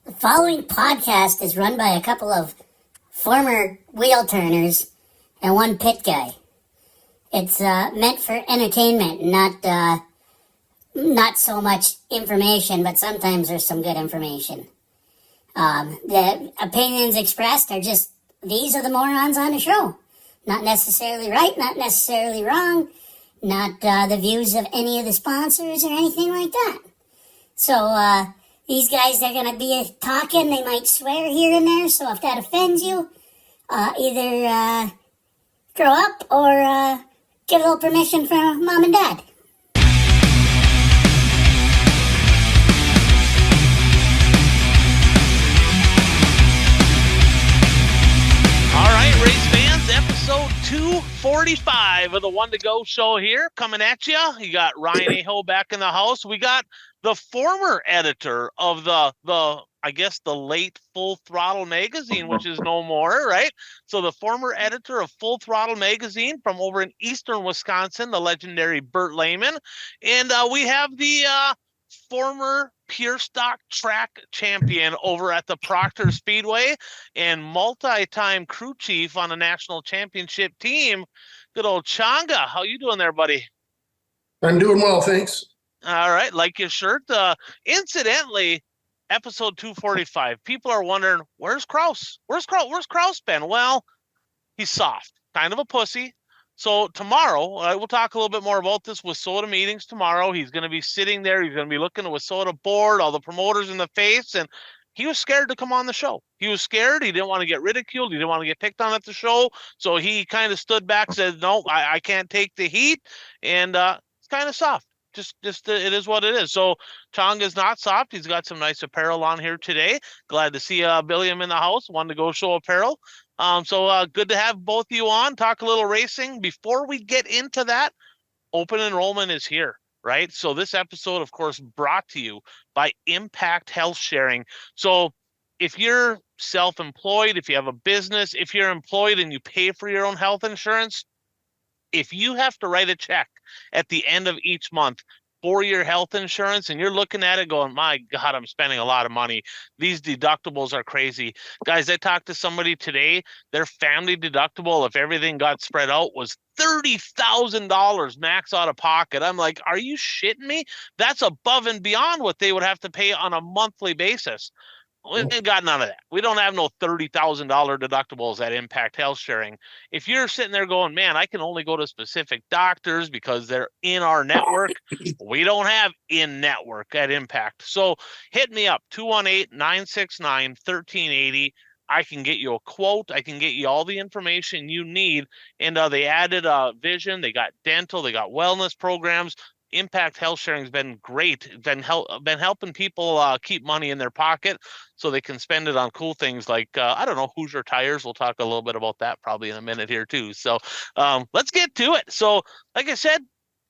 The following podcast is run by a couple of former wheel turners and one pit guy. It's meant for entertainment, not so much information, but sometimes there's some good information. The opinions expressed are just, these are the morons on the show. Not necessarily right, not necessarily wrong, not the views of any of the sponsors or anything like that. So, these guys, they're going to be talking, they might swear here and there, so if that offends you, either grow up or get a little permission from mom and dad. All right, race fans, episode 245 of the One to Go show here, coming at you. You got Ryan Aho back in the house. We got the former editor of the late Full Throttle magazine, which is no more, right? So the former editor of Full Throttle magazine from over in eastern Wisconsin, the legendary Burt Lehman. And we have the former pure stock track champion over at the Proctor Speedway and multi-time crew chief on a national championship team. Good old Changa. How you doing there, buddy? I'm doing well, thanks. All right, like your shirt. Incidentally, episode 245. People are wondering, where's Kraus? Where's Kraus been? Well, he's soft, kind of a pussy. So tomorrow, we'll talk a little bit more about this WISSOTA meetings tomorrow. He's going to be sitting there. He's going to be looking at WISSOTA board, all the promoters in the face, and he was scared to come on the show. He was scared. He didn't want to get ridiculed. He didn't want to get picked on at the show. So he kind of stood back, said, no, I can't take the heat, and it's kind of soft. Just it is what it is. So Changa's not soft. He's got some nice apparel on here today. Glad to see Billiam in the house. One to Go show apparel. So good to have both of you on. Talk a little racing. Before we get into that, open enrollment is here, right? So this episode, of course, brought to you by Impact Health Sharing. So if you're self-employed, if you have a business, if you're employed and you pay for your own health insurance, if you have to write a check at the end of each month for your health insurance and you're looking at it going, my God, I'm spending a lot of money. These deductibles are crazy. Guys, I talked to somebody today, their family deductible, if everything got spread out, was $30,000 max out of pocket. I'm like, are you shitting me? That's above and beyond what they would have to pay on a monthly basis. We ain't got none of that. We don't have no $30,000 deductibles at Impact Health Sharing. If you're sitting there going, man, I can only go to specific doctors because they're in our network, we don't have in-network at Impact. So hit me up, 218-969-1380. I can get you a quote. I can get you all the information you need. And they added vision. They got dental. They got wellness programs. Impact Health Sharing has been great. Been helping people keep money in their pocket so they can spend it on cool things like, I don't know, Hoosier Tires. We'll talk a little bit about that probably in a minute here too. So let's get to it. So like I said,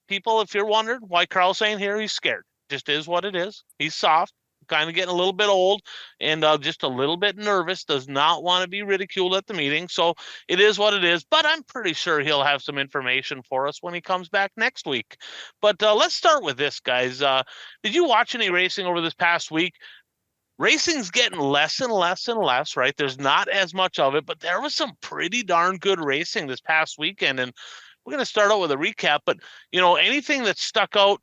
people, if you're wondering why Kraus ain't here, he's scared. Just is what it is. He's soft. Kind of getting a little bit old and just a little bit nervous, does not want to be ridiculed at the meeting. So it is what it is, but I'm pretty sure he'll have some information for us when he comes back next week. But let's start with this, guys. Did you watch any racing over this past week? Racing's getting less and less and less, right? There's not as much of it, but there was some pretty darn good racing this past weekend. And we're going to start out with a recap, but anything that stuck out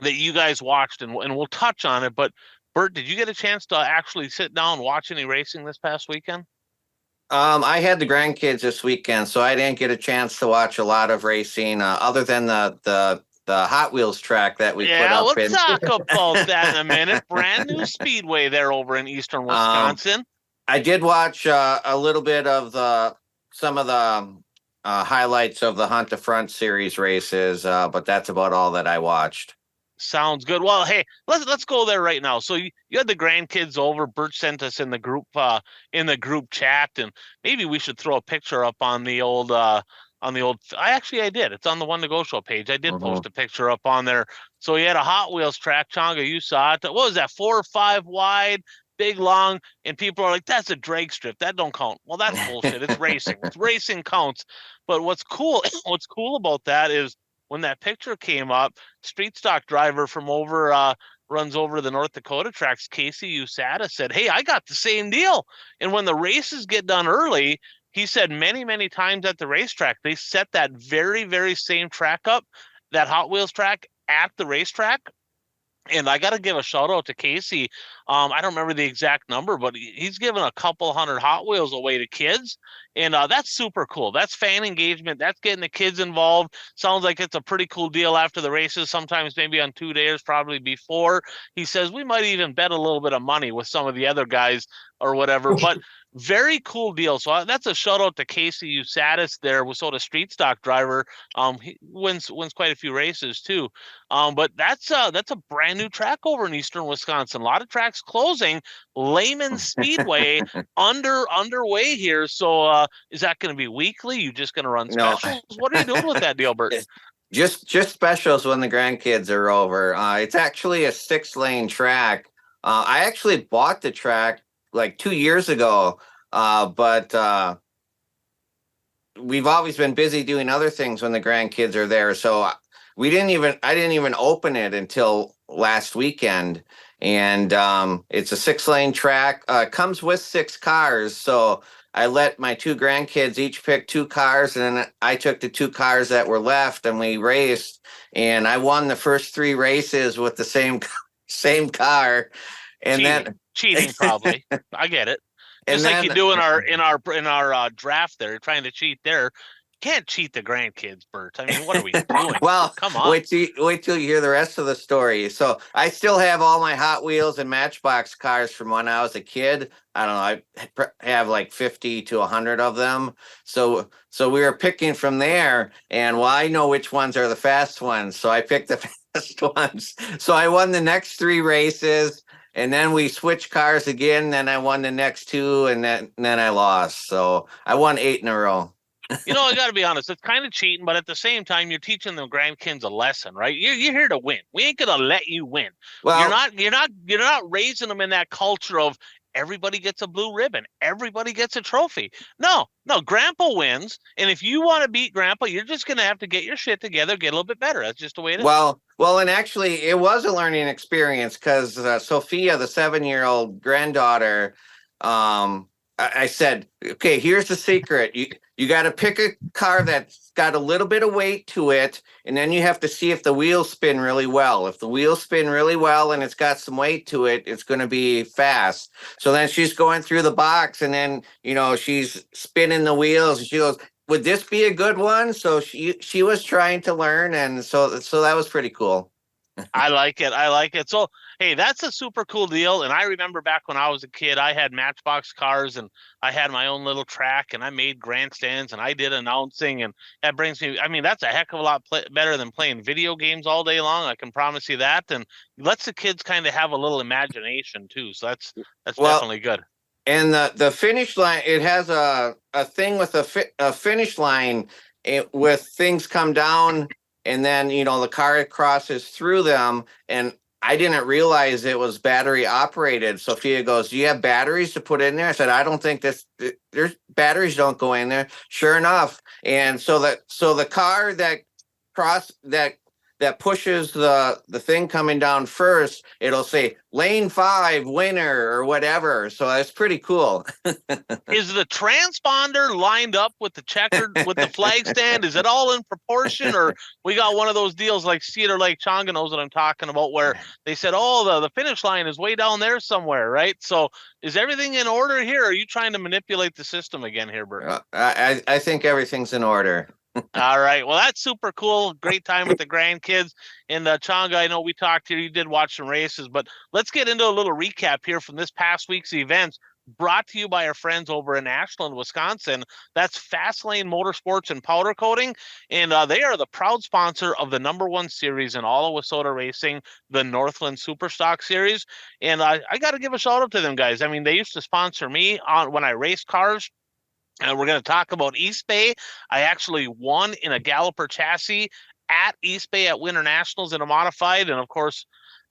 that you guys watched, and we'll touch on it, but Bert, did you get a chance to actually sit down and watch any racing this past weekend? I had the grandkids this weekend, so I didn't get a chance to watch a lot of racing other than the Hot Wheels track that we put up. Yeah, we'll talk about that in a minute. Brand new speedway there over in eastern Wisconsin. I did watch a little bit of some of the highlights of the Hunt the Front series races, but that's about all that I watched. Sounds good. Well, hey, let's go there right now. So you had the grandkids over. Bert sent us in the group chat, and maybe we should throw a picture up on the old. I did. It's on the One to Go show page. I did post a picture up on there. So he had a Hot Wheels track. Changa, you saw it. What was that? 4 or 5 wide, big, long, and people are like, "That's a drag strip. That don't count." Well, that's bullshit. It's racing. It's racing counts. But what's cool about that is when that picture came up, street stock driver from over runs over to the North Dakota tracks, Casey USADA, said, "Hey, I got the same deal." And when the races get done early, he said many, many times at the racetrack, they set that very, very same track up, that Hot Wheels track at the racetrack. And I got to give a shout out to Casey. I don't remember the exact number, but he's given a couple hundred Hot Wheels away to kids. And that's super cool. That's fan engagement. That's getting the kids involved. Sounds like it's a pretty cool deal after the races, sometimes maybe on 2 days, probably before. He says we might even bet a little bit of money with some of the other guys or whatever. But very cool deal. So that's a shout out to Casey Usadis there, Wissota Street Stock driver. He wins quite a few races too. But that's a brand new track over in eastern Wisconsin. A lot of tracks closing. Lehman Speedway underway here. So is that going to be weekly? You just going to run specials? No. What are you doing with that deal, Bert? Just specials when the grandkids are over. It's actually a 6-lane track. I actually bought the track like 2 years ago, but we've always been busy doing other things when the grandkids are there. So I didn't even open it until last weekend. And it's a 6-lane track. Comes with 6 cars. So I let my 2 grandkids each pick 2 cars, and then I took the 2 cars that were left and we raced. And I won the first 3 races with the same car. And cheating probably. I get it. Just like you do in our draft there, trying to cheat there. You can't cheat the grandkids, Bert. I mean, what are we doing? Well, come on. Wait till you hear the rest of the story. So I still have all my Hot Wheels and Matchbox cars from when I was a kid. I don't know. I have like 50 to 100 of them. So we were picking from there, and I know which ones are the fast ones. So I picked the fast ones. So I won the next 3 races. And then we switched cars again. Then I won the next 2, and then I lost. So I won 8 in a row. I got to be honest. It's kind of cheating, but at the same time, you're teaching the grandkids a lesson, right? You're here to win. We ain't gonna let you win. Well, you're not raising them in that culture of everybody gets a blue ribbon, everybody gets a trophy. No, Grandpa wins, and if you want to beat Grandpa, you're just gonna have to get your shit together, get a little bit better. That's just the way it is. Well, and actually, it was a learning experience because Sophia, the 7-year-old granddaughter, I said, okay, here's the secret. You got to pick a car that's got a little bit of weight to it, and then you have to see if the wheels spin really well. If the wheels spin really well and it's got some weight to it, it's going to be fast. So then she's going through the box, and then, she's spinning the wheels, and she goes, would this be a good one? So she was trying to learn, and so that was pretty cool. I like it. So, hey, that's a super cool deal. And I remember back when I was a kid, I had Matchbox cars, and I had my own little track, and I made grandstands, and I did announcing. And that brings me, I mean, that's a heck of a lot better than playing video games all day long. I can promise you that. And lets the kids kind of have a little imagination too. So that's definitely good. And the finish line, it has a thing with a finish line with things come down, and then, the car crosses through them. And I didn't realize it was battery operated. Sophia goes, do you have batteries to put in there? I said, I don't think there's batteries don't go in there. Sure enough. And so the car that pushes the thing coming down first, it'll say lane 5 winner or whatever. So that's pretty cool. Is the transponder lined up with the checkered, with the flag stand? Is it all in proportion, or we got one of those deals like Cedar Lake Chonga knows what I'm talking about, where they said, oh, the finish line is way down there somewhere, right? So is everything in order here? Or are you trying to manipulate the system again here, Bert? I think everything's in order. All right. Well, that's super cool. Great time with the grandkids. And Chonga, I know we talked here. You did watch some races, but let's get into a little recap here from this past week's events, brought to you by our friends over in Ashland, Wisconsin. That's Fastlane Motorsports and Powder Coating. And they are the proud sponsor of the #1 series in all of Wissota racing, the Northland Superstock Series. And I got to give a shout out to them guys. I mean, they used to sponsor me when I raced cars. And we're going to talk about East Bay. I actually won in a Galloper chassis at East Bay at Winter Nationals in a modified. And, of course,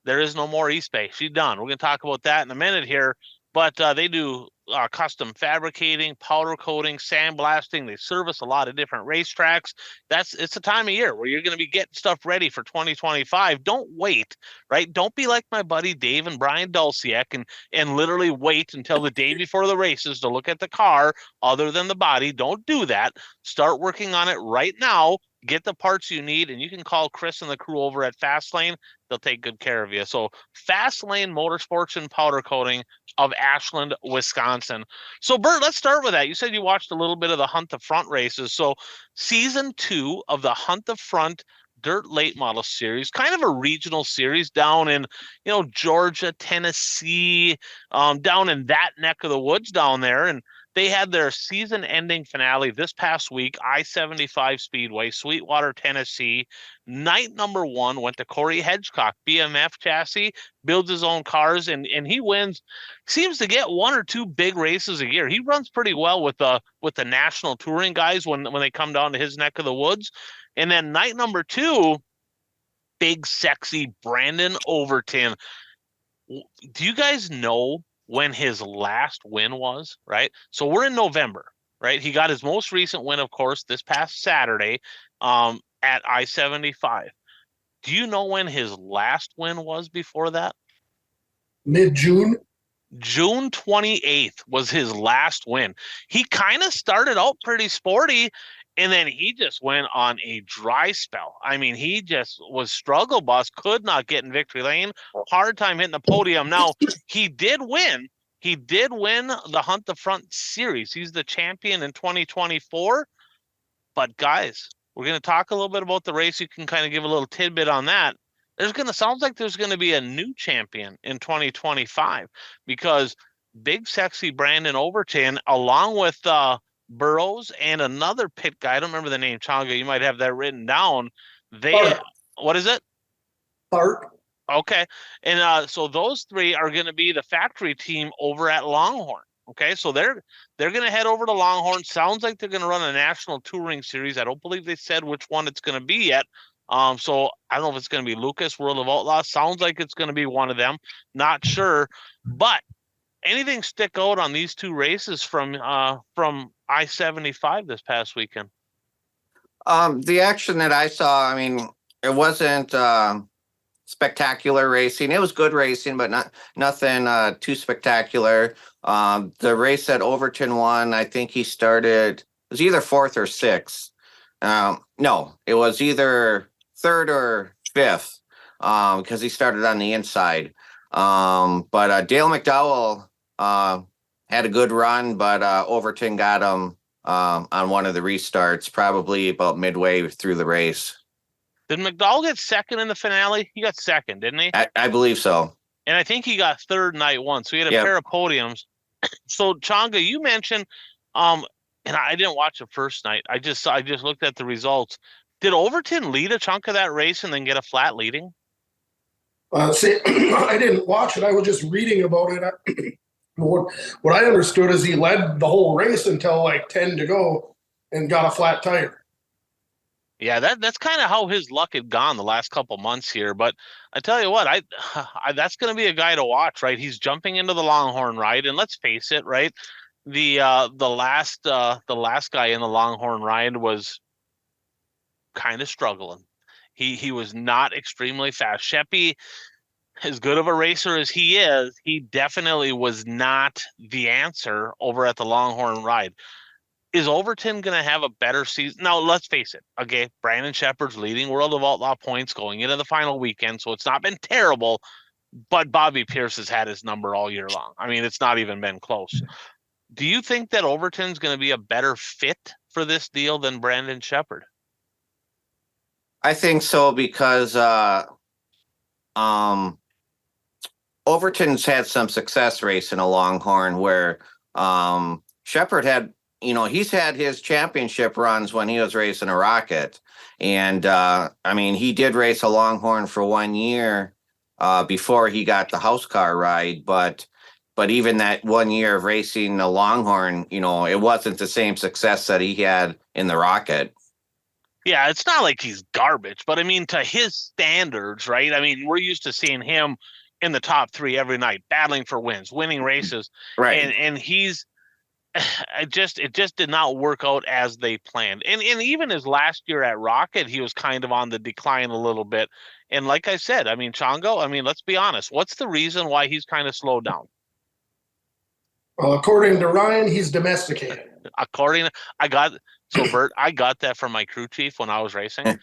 there is no more East Bay. She's done. We're going to talk about that in a minute here. but they do custom fabricating, powder coating, sandblasting. They service a lot of different racetracks. It's a time of year where you're going to be getting stuff ready for 2025. Don't wait, right? Don't be like my buddy Dave and Brian Dulciak and literally wait until the day before the races to look at the car other than the body. Don't do that. Start working on it right now. Get the parts you need, and you can call Chris and the crew over at Fastlane. They'll take good care of you. So Fastlane Motorsports and Powder Coating of Ashland, Wisconsin. So Bert, let's start with that. You said you watched a little bit of the Hunt the Front races. So season 2 of the Hunt the Front Dirt Late Model Series, kind of a regional series down in, Georgia, Tennessee, down in that neck of the woods down there. And they had their season-ending finale this past week, I-75 Speedway, Sweetwater, Tennessee. Night number 1 went to Corey Hedgecock, BMF chassis, builds his own cars, and he wins. Seems to get 1 or 2 big races a year. He runs pretty well with the national touring guys when they come down to his neck of the woods. And then night number 2, big, sexy Brandon Overton. Do you guys know when his last win was, right? So we're in November, right? He got his most recent win, of course, this past Saturday at I-75. Do you know when his last win was before that? Mid-June. June 28th was his last win. He kind of started out pretty sporty, and then he just went on a dry spell. I mean, he just was struggle bus, could not get in victory lane, hard time hitting the podium. Now, he did win. He did win the Hunt the Front series. He's the champion in 2024. But guys, we're going to talk a little bit about the race. You can kind of give a little tidbit on that. Sounds like there's going to be a new champion in 2025 because big, sexy Brandon Overton, along with Burrows and another pit guy. I don't remember the name, Changa. You might have that written down. What is it? Park. Okay. And so those 3 are going to be the factory team over at Longhorn. Okay. So they're going to head over to Longhorn. Sounds like they're going to run a national touring series. I don't believe they said which one it's going to be yet. So I don't know if it's going to be Lucas, World of Outlaws. Sounds like it's going to be one of them. Not sure. But anything stick out on these 2 races from I-75 this past weekend? The action that I saw, I mean, it wasn't spectacular racing. It was good racing, but nothing too spectacular. The race that Overton won, I think he started, it was either 4th or 6th. No, it was either 3rd or 5th because he started on the inside. But Dale McDowell had a good run, but Overton got him on one of the restarts, probably about midway through the race. Did McDowell get second in the finale? He got second, didn't he? I believe so. And I think he got 3rd night 1. So he had a pair of podiums. So Changa, you mentioned, and I didn't watch the first night. I just looked at the results. Did Overton lead a chunk of that race and then get a flat leading? See, I didn't watch it. I was just reading about it. What I understood is he led the whole race until like 10 to go and got a flat tire. Yeah, that's kind of how his luck had gone the last couple months here. But I tell you what, I that's going to be a guy to watch, right? He's jumping into the Longhorn ride, and let's face it, right? The last guy in the Longhorn ride was kind of struggling. He was not extremely fast. Sheppy, as good of a racer as he is, he definitely was not the answer over at the Longhorn ride. Is Overton going to have a better season? Now, let's face it. Okay, Brandon Sheppard's leading World of Outlaw points going into the final weekend, so it's not been terrible, but Bobby Pierce has had his number all year long. I mean, it's not even been close. Do you think that Overton's going to be a better fit for this deal than Brandon Sheppard? I think so because Overton's had some success racing a Longhorn where Sheppard had, he's had his championship runs when he was racing a Rocket. And I mean, he did race a Longhorn for 1 year before he got the house car ride. But even that 1 year of racing a Longhorn, it wasn't the same success that he had in the Rocket. Yeah, it's not like he's garbage, but I mean, to his standards, right? I mean, we're used to seeing him in the top 3 every night, battling for wins, winning races. Right. And he's it just did not work out as they planned. And even his last year at Rocket, he was kind of on the decline a little bit. And like I said, I mean, Chongo, I mean, let's be honest. What's the reason why he's kind of slowed down? According to Ryan, he's domesticated. So Bert, I got that from my crew chief when I was racing.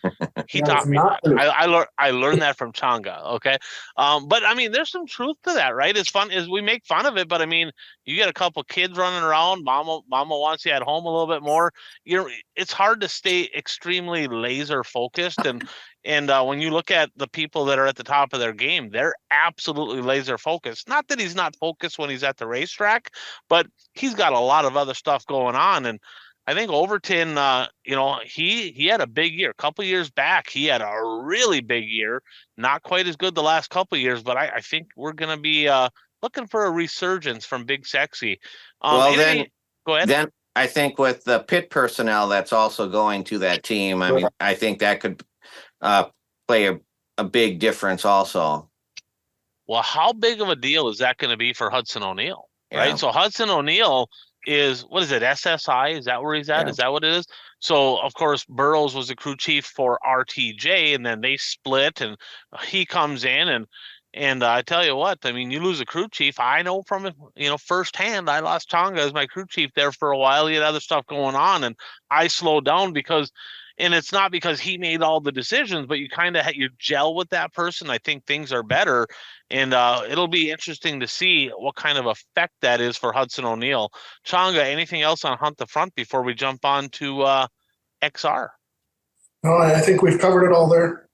He That taught is me not that. true. I learned that from Changa. Okay. But I mean, there's some truth to that, right? As fun as we make fun of it, but I mean, you get a couple kids running around, mama wants you at home a little bit more. It's hard to stay extremely laser focused. And when you look at the people that are at the top of their game, they're absolutely laser focused. Not that he's not focused when he's at the racetrack, but he's got a lot of other stuff going on. And I think Overton, he had a big year. A couple years back, he had a really big year. Not quite as good the last couple years, but I think we're going to be looking for a resurgence from Big Sexy. Well, Go ahead. Then I think with the pit personnel that's also going to that team, I mean, I think that could play a big difference also. Well, how big of a deal is that going to be for Hudson O'Neal? Right. Yeah. So Hudson O'Neal is, what is it? SSI? Is that where he's at? Yeah. Is that what it is? So of course Burrows was the crew chief for RTJ, and then they split, and he comes in and I tell you what, I mean, you lose a crew chief. I know from it, firsthand. I lost Tonga as my crew chief there for a while. He had other stuff going on, and I slowed down because. And it's not because he made all the decisions, but you kind of you gel with that person. I think things are better, and it'll be interesting to see what kind of effect that is for Hudson O'Neal. Changa, anything else on Hunt the Front before we jump on to XR? No, I think we've covered it all there.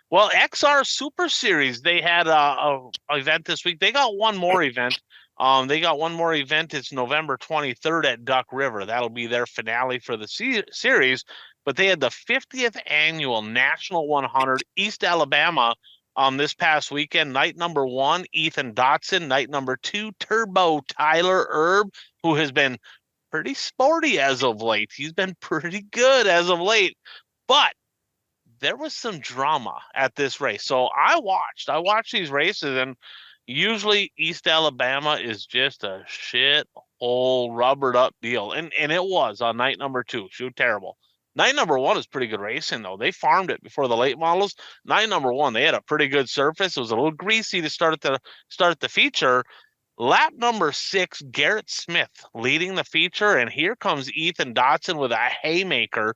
Well, XR Super Series, they had a event this week. They got one more event. It's November 23rd at Duck River. That'll be their finale for the series. But they had the 50th annual National 100 East Alabama this past weekend. Night number 1, Ethan Dotson. Night number 2, Turbo Tyler Erb, who has been pretty sporty as of late. He's been pretty good as of late. But there was some drama at this race. So I watched these races, and usually East Alabama is just a shit hole rubbered up deal. And it was on night number 2. Shoot, terrible. Night number 1 is pretty good racing, though. They farmed it before the late models. Night number 1, they had a pretty good surface. It was a little greasy to start the feature. Lap number 6, Garrett Smith leading the feature, and here comes Ethan Dotson with a haymaker.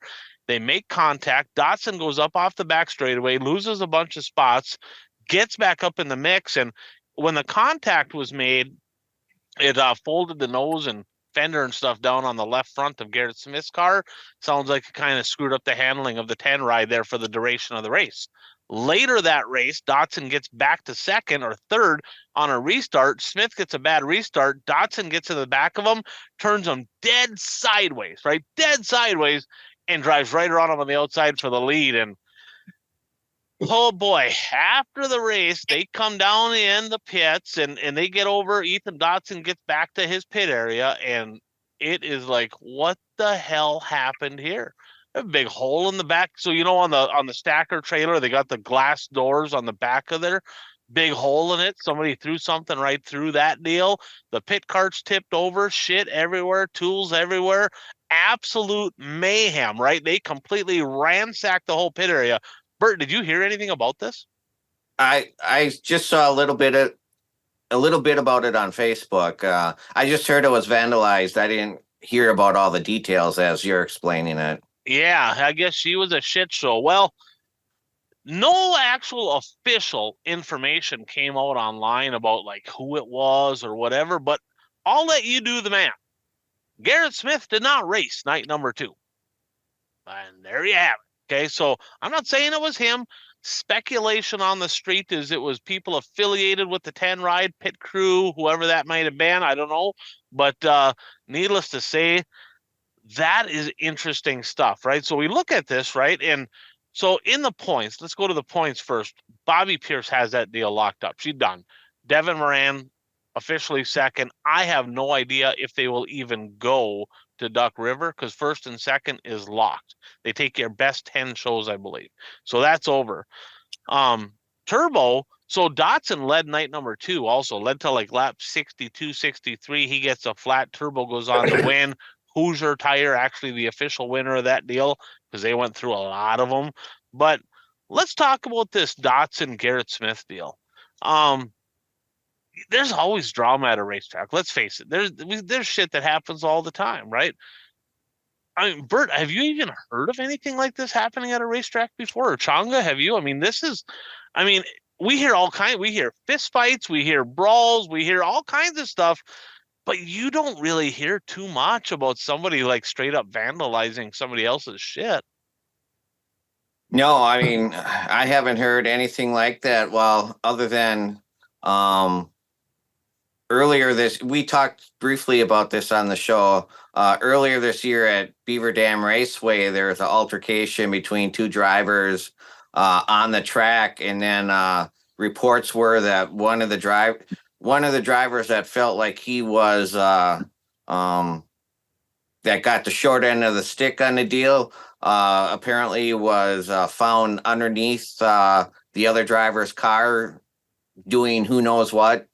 They make contact. Dotson goes up off the back straightaway, loses a bunch of spots, gets back up in the mix, and when the contact was made, it folded the nose and fender and stuff down on the left front of Garrett Smith's car. Sounds like it kind of screwed up the handling of the 10 ride there for the duration of the race. Later that race, Dotson gets back to second or third on a restart. Smith gets a bad restart. Dotson gets in the back of him, turns him dead sideways, and drives right around him on the outside for the lead. And oh boy, after the race, they come down in the pits and they get over. Ethan Dotson gets back to his pit area, and it is like, what the hell happened here? A big hole in the back. So, on the stacker trailer, they got the glass doors on the back of there. Big hole in it. Somebody threw something right through that deal. The pit cart's tipped over, shit everywhere, tools everywhere. Absolute mayhem, right? They completely ransacked the whole pit area. Bert, did you hear anything about this? I just saw a little bit about it on Facebook. I just heard it was vandalized. I didn't hear about all the details as you're explaining it. Yeah, I guess she was a shit show. Well, no actual official information came out online about like who it was or whatever, but I'll let you do the math. Garrett Smith did not race night number 2. And there you have it. Okay, so I'm not saying it was him. Speculation on the street is it was people affiliated with the 10 ride, pit crew, whoever that might have been. I don't know. But needless to say, that is interesting stuff, right? So we look at this, right? And so in the points, let's go to the points first. Bobby Pierce has that deal locked up. She's done. Devin Moran officially second. I have no idea if they will even go to Duck River because first and second is locked. They take your best 10 shows, I believe. So that's over. Turbo, So Dotson led night number 2, also led to like lap 62, 63. He gets a flat, turbo goes on to win. Hoosier Tire, actually the official winner of that deal, because they went through a lot of them. But let's talk about this Dotson Garrett Smith deal. There's always drama at a racetrack. Let's face it. There's shit that happens all the time, right? I mean, Bert, have you even heard of anything like this happening at a racetrack before? Or Changa, have you? I mean, we hear we hear fist fights, we hear brawls, we hear all kinds of stuff, but you don't really hear too much about somebody like straight up vandalizing somebody else's shit. No, I mean, I haven't heard anything like that. Well, other than earlier we talked briefly about this on the show. Earlier this year at Beaver Dam Raceway, there was an altercation between 2 drivers on the track, and then reports were that one of the drivers that felt like he was that got the short end of the stick on the deal apparently was found underneath the other driver's car doing who knows what.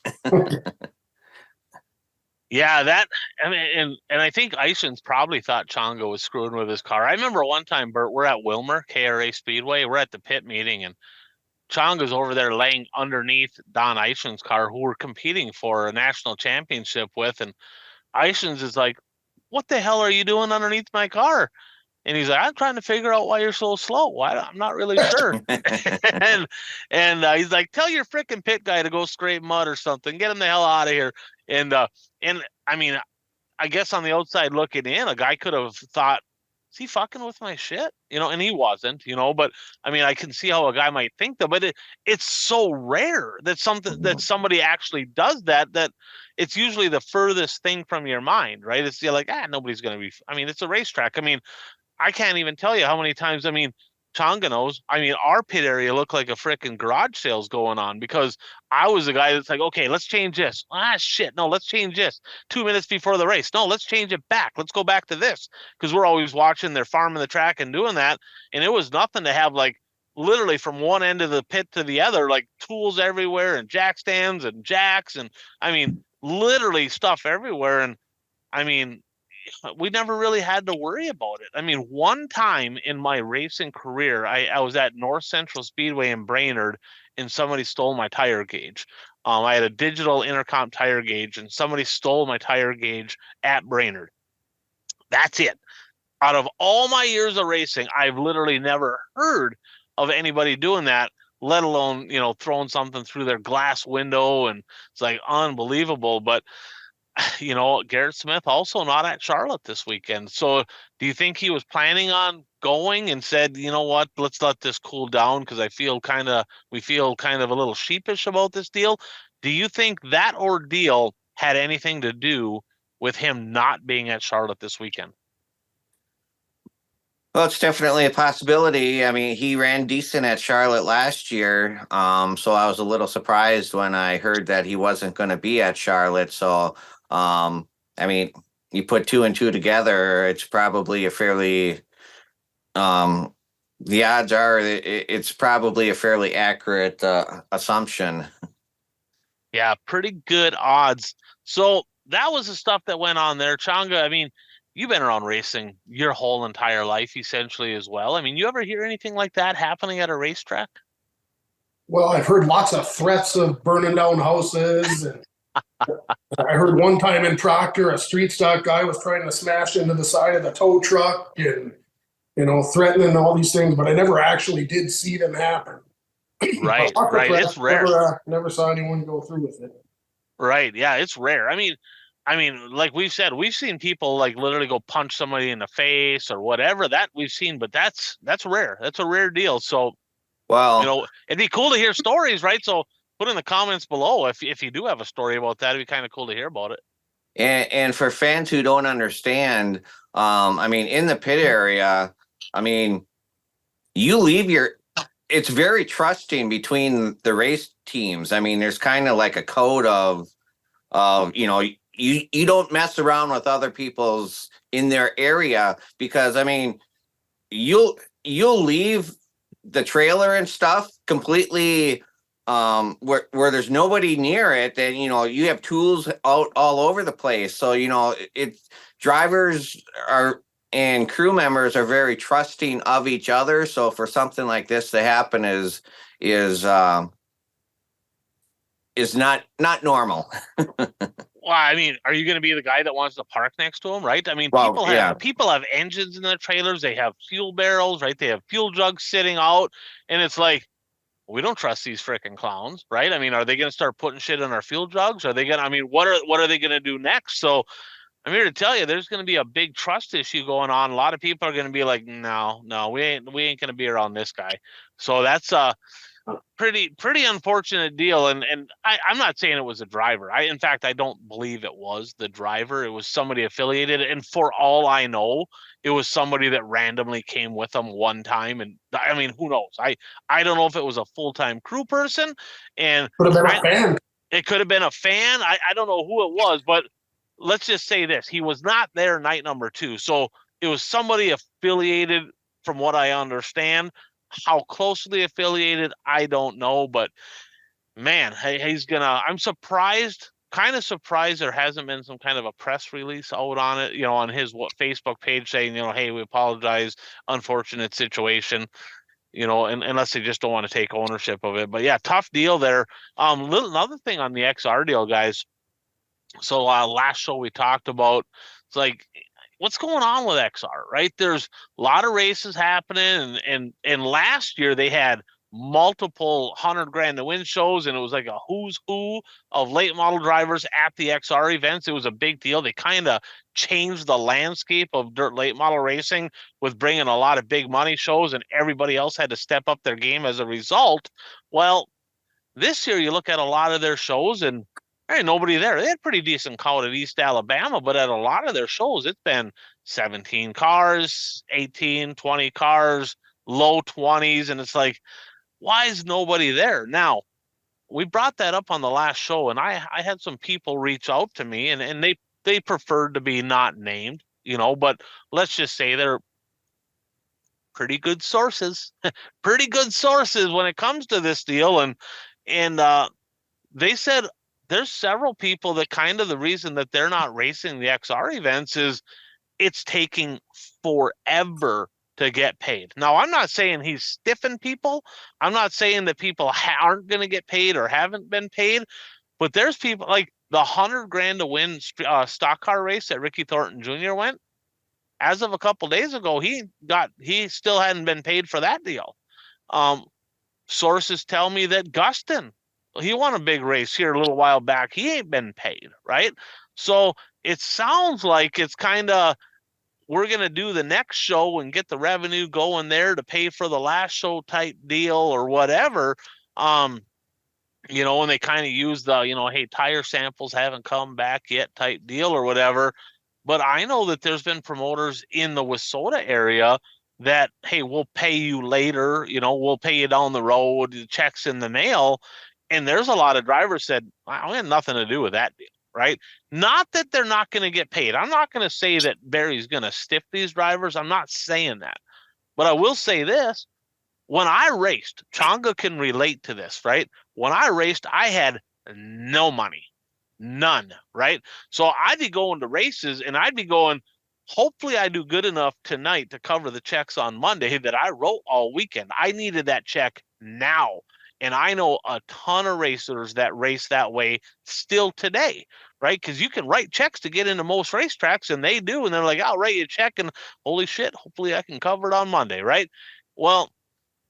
Yeah, and I think Eishen's probably thought Chongo was screwing with his car. I remember one time, Bert, we're at Wilmer, KRA Speedway. We're at the pit meeting, and Chongo's over there laying underneath Don Eishen's car, who we're competing for a national championship with. And Eishen's is like, "What the hell are you doing underneath my car?" And he's like, "I'm trying to figure out why you're so slow. I'm not really sure." and he's like, "Tell your freaking pit guy to go scrape mud or something. Get him the hell out of here." And I mean, I guess on the outside looking in, a guy could have thought, "Is he fucking with my shit?" And he wasn't, But I mean, I can see how a guy might think that, but it's so rare that somebody actually does that. That it's usually the furthest thing from your mind, right? You're like, nobody's gonna be. I mean, it's a racetrack. I mean, I can't even tell you how many times. I mean, Chonga knows. I mean, our pit area looked like a freaking garage sales going on, because I was the guy that's like, "Okay, let's change this." Shit. No, let's change this 2 minutes before the race. No, let's change it back. Let's go back to this, because we're always watching their farming the track and doing that. And it was nothing to have like literally from one end of the pit to the other, like tools everywhere and jack stands and jacks. And I mean, literally stuff everywhere. And I mean, we never really had to worry about it. I mean, one time in my racing career, I was at North Central Speedway in Brainerd, and somebody stole my tire gauge. I had a digital intercom tire gauge, and somebody stole my tire gauge at Brainerd. That's it. Out of all my years of racing, I've literally never heard of anybody doing that, let alone, throwing something through their glass window. And it's like unbelievable. But Garrett Smith also not at Charlotte this weekend. So do you think he was planning on going and said, "You know what, let's let this cool down, because we feel kind of a little sheepish about this deal"? Do you think that ordeal had anything to do with him not being at Charlotte this weekend? Well, it's definitely a possibility. I mean, he ran decent at Charlotte last year. So I was a little surprised when I heard that he wasn't going to be at Charlotte. So, I mean, you put 2 and 2 together, it's probably a fairly, the odds are it's probably a fairly accurate assumption. Yeah, pretty good odds. So that was the stuff that went on there. Changa, I mean, you've been around racing your whole entire life, essentially, as well. I mean, you ever hear anything like that happening at a racetrack? Well, I've heard lots of threats of burning down houses. And I heard one time in Proctor, a street stock guy was trying to smash into the side of the tow truck and, threatening all these things, but I never actually did see them happen. Right. It's rare. Never saw anyone go through with it. Right. Yeah, it's rare. I mean, like we've said, we've seen people like literally go punch somebody in the face or whatever, that we've seen, but that's rare. That's a rare deal. So, well, it'd be cool to hear stories, right? So put in the comments below if you do have a story about that. It'd be kind of cool to hear about it. And for fans who don't understand, I mean, in the pit area, I mean, it's very trusting between the race teams. I mean, there's kind of like a code of you don't mess around with other people's in their area, because I mean, you'll leave the trailer and stuff completely where there's nobody near it, then you have tools out all over the place. So it's drivers are and crew members are very trusting of each other. So for something like this to happen is not normal. Well, I mean, are you going to be the guy that wants to park next to him, right? I mean, Well, yeah. people have engines in their trailers. They have fuel barrels, right? They have fuel jugs sitting out, and it's like, we don't trust these freaking clowns, right? I mean, are they going to start putting shit in our fuel jugs? Are they going to? I mean, what are they going to do next? So I'm here to tell you, there's going to be a big trust issue going on. A lot of people are going to be like, no, we ain't going to be around this guy. So that's pretty unfortunate deal. And I'm not saying it was a driver. In fact, I don't believe it was the driver. It was somebody affiliated. And for all I know, it was somebody that randomly came with them one time. And I mean, who knows? I don't know if it was a full-time crew person. And Could have been a fan. it could have been a fan. I don't know who it was, but let's just say this. He was not there night number 2. So it was somebody affiliated from what I understand. How closely affiliated, I don't know, but man, I'm surprised, kind of surprised there hasn't been some kind of a press release out on it, on his Facebook page saying, hey, we apologize, unfortunate situation, and unless they just don't want to take ownership of it. But yeah, tough deal there. Another thing on the XR deal, guys. So last show we talked about, it's like, what's going on with XR, right? There's a lot of races happening, and last year they had multiple $100,000 to win shows, and it was like a who's who of late model drivers at the XR events. It was a big deal. They kind of changed the landscape of dirt late model racing with bringing a lot of big money shows, and everybody else had to step up their game as a result. Well, this year you look at a lot of their shows, and there ain't nobody there. They had pretty decent crowd at East Alabama, but at a lot of their shows, it's been 17 cars, 18, 20 cars, low 20s. And it's like, why is nobody there? Now, we brought that up on the last show, and I had some people reach out to me, and they preferred to be not named, but let's just say they're pretty good sources, pretty good sources when it comes to this deal. And they said, there's several people that kind of the reason that they're not racing the XR events is it's taking forever to get paid. Now, I'm not saying he's stiffing people. I'm not saying that people aren't going to get paid or haven't been paid, but there's people like the $100,000 to win stock car race that Ricky Thornton Jr. went. As of a couple days ago, he still hadn't been paid for that deal. Sources tell me that Gustin, he won a big race here a little while back. He ain't been paid, right? So it sounds like it's kind of, we're going to do the next show and get the revenue going there to pay for the last show type deal or whatever. And they kind of use the, hey, tire samples haven't come back yet type deal or whatever. But I know that there's been promoters in the Wissota area that, hey, we'll pay you later, we'll pay you down the road, the checks in the mail. And there's a lot of drivers said, I had nothing to do with that deal, right? Not that they're not going to get paid. I'm not going to say that Barry's going to stiff these drivers. I'm not saying that. But I will say this. When I raced, Changa can relate to this, right? When I raced, I had no money. None, right? So I'd be going to races and I'd be going, hopefully I do good enough tonight to cover the checks on Monday that I wrote all weekend. I needed that check now. And I know a ton of racers that race that way still today, right? Because you can write checks to get into most racetracks, and they do. And they're like, I'll write you a check, and holy shit, hopefully I can cover it on Monday, right? Well,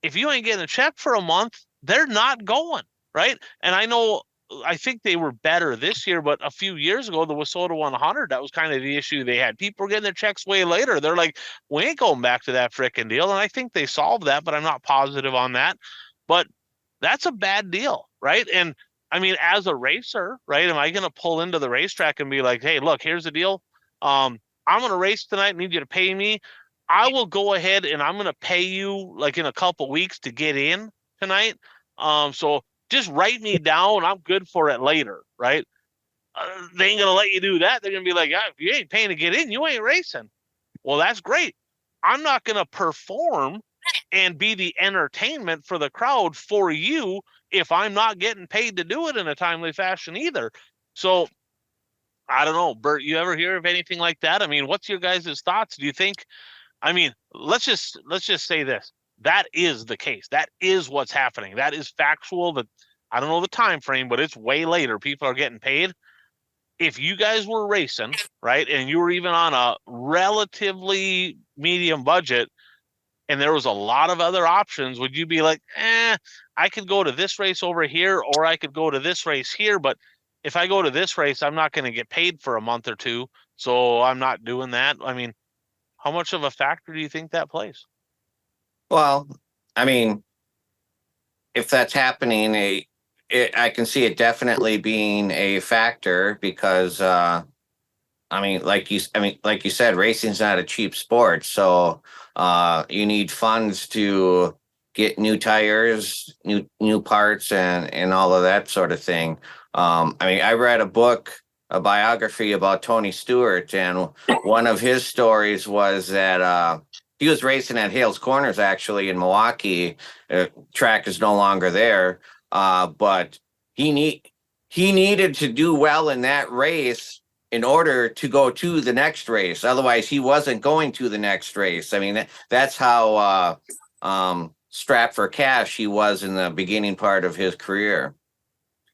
if you ain't getting a check for a month, they're not going, right? And I think they were better this year, but a few years ago, the Wissota 100, that was kind of the issue they had. People were getting their checks way later. They're like, we ain't going back to that frickin' deal. And I think they solved that, but I'm not positive on that. But that's a bad deal, right? And I mean, as a racer, right, am I going to pull into the racetrack and be like, hey, look, here's the deal. I'm going to race tonight. Need you to pay me. I will go ahead and I'm going to pay you like in a couple weeks to get in tonight. So just write me down. I'm good for it later, right? They ain't going to let you do that. They're going to be like, if you ain't paying to get in, you ain't racing. Well, that's great. I'm not going to perform and be the entertainment for the crowd for you if I'm not getting paid to do it in a timely fashion either. So I don't know, Bert, you ever hear of anything like that? I mean, what's your guys' thoughts? Do you think, I mean, let's just say this. That is the case. That is what's happening. That is factual. That I don't know the time frame, but it's way later. People are getting paid. If you guys were racing, right, and you were even on a relatively medium budget, and there was a lot of other options, would you be like, I could go to this race over here, or I could go to this race here, but if I go to this race, I'm not going to get paid for a month or two, so I'm not doing that. I mean, how much of a factor do you think that plays? Well, I mean, if that's happening, I can see it definitely being a factor because, like you said, racing's not a cheap sport. So, you need funds to get new tires, new parts, and all of that sort of thing. I read a biography about Tony Stewart, and one of his stories was that he was racing at Hales Corners, actually, in Milwaukee. Track is no longer there, but he needed to do well in that race in order to go to the next race. Otherwise, he wasn't going to the next race. I mean, that's how strapped for cash he was in the beginning part of his career.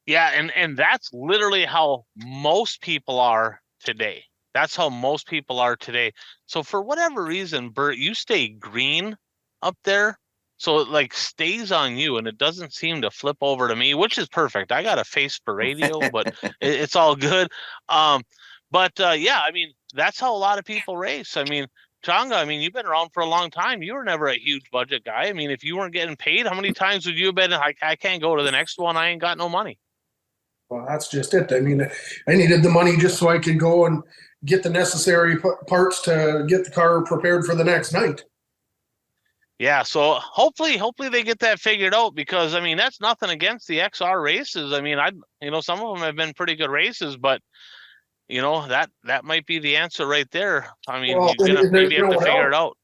Yeah, and that's literally how most people are today. That's how most people are today. So for whatever reason, Bert, you stay green up there. So it like stays on you and it doesn't seem to flip over to me, which is perfect. I got a face for radio, but it's all good. Yeah, I mean, that's how a lot of people race. I mean, Changa, I mean, you've been around for a long time. You were never a huge budget guy. I mean, if you weren't getting paid, how many times would you have been like, I can't go to the next one. I ain't got no money. Well, that's just it. I mean, I needed the money just so I could go and get the necessary parts to get the car prepared for the next night. Yeah, so hopefully they get that figured out because I mean that's nothing against the XR races. I mean, some of them have been pretty good races, but that might be the answer right there. I mean, Well, you're gonna maybe have to figure it out.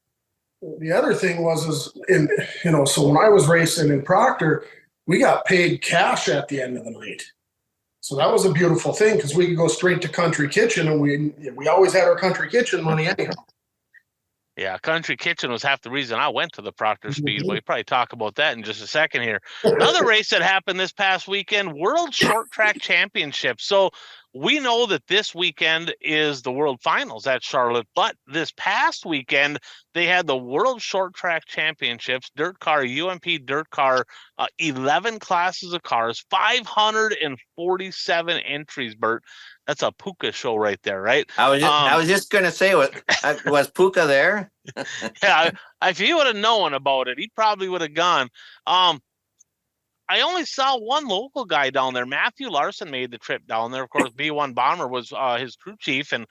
The other thing so when I was racing in Proctor, we got paid cash at the end of the night. So that was a beautiful thing because we could go straight to Country Kitchen, and we always had our Country Kitchen money anyhow. Yeah, Country Kitchen was half the reason I went to the Proctor Speedway. Probably talk about that in just a second here. Another race that happened this past weekend, World Short Track Championship. So we know that this weekend is the World Finals at Charlotte, but this past weekend they had the World Short Track Championships, dirt car, UMP dirt car, 11 classes of cars, 547 entries, Bert. That's a Puka show right there, right? I was just gonna say, was Puka there? Yeah, if he would have known about it, he probably would have gone. I only saw one local guy down there. Matthew Larson made the trip down there. Of course, B1 Bomber was his crew chief, and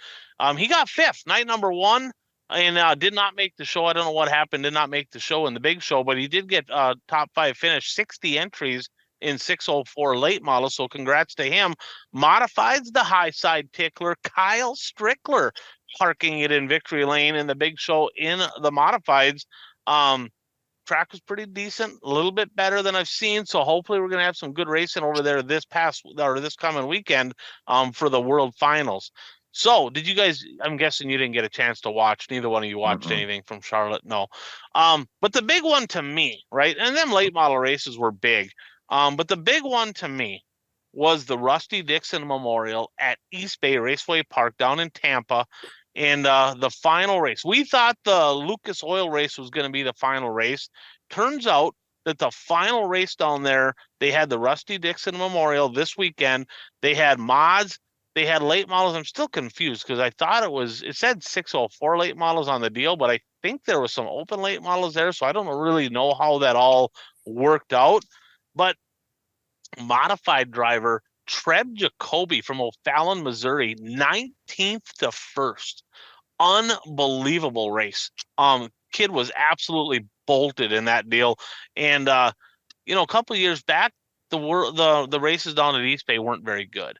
he got fifth, night number one, and did not make the show. I don't know what happened, did not make the show in the big show, but he did get top five finish, 60 entries in 604 late model, so congrats to him. Modified's the high side tickler, Kyle Strickler, parking it in Victory Lane in the big show in the Modifieds. Track was pretty decent, a little bit better than I've seen, so hopefully we're going to have some good racing over there this coming weekend for the World Finals. So, did you guys, I'm guessing you didn't get a chance to watch, neither one of you watched anything from Charlotte, no. But the big one to me, right, and them late model races were big, but the big one to me was the Rusty Dixon Memorial at East Bay Raceway Park down in Tampa. And the final race, we thought the Lucas Oil race was going to be the final race. Turns out that the final race down there, they had the Rusty Dixon Memorial this weekend. They had mods, they had late models. I'm still confused because I thought it said 604 late models on the deal, but I think there was some open late models there. So I don't really know how that all worked out. But modified driver Treb Jacoby from O'Fallon, Missouri, 19th to 1st. Unbelievable race. Kid was absolutely bolted in that deal. And a couple of years back, the races down at East Bay weren't very good.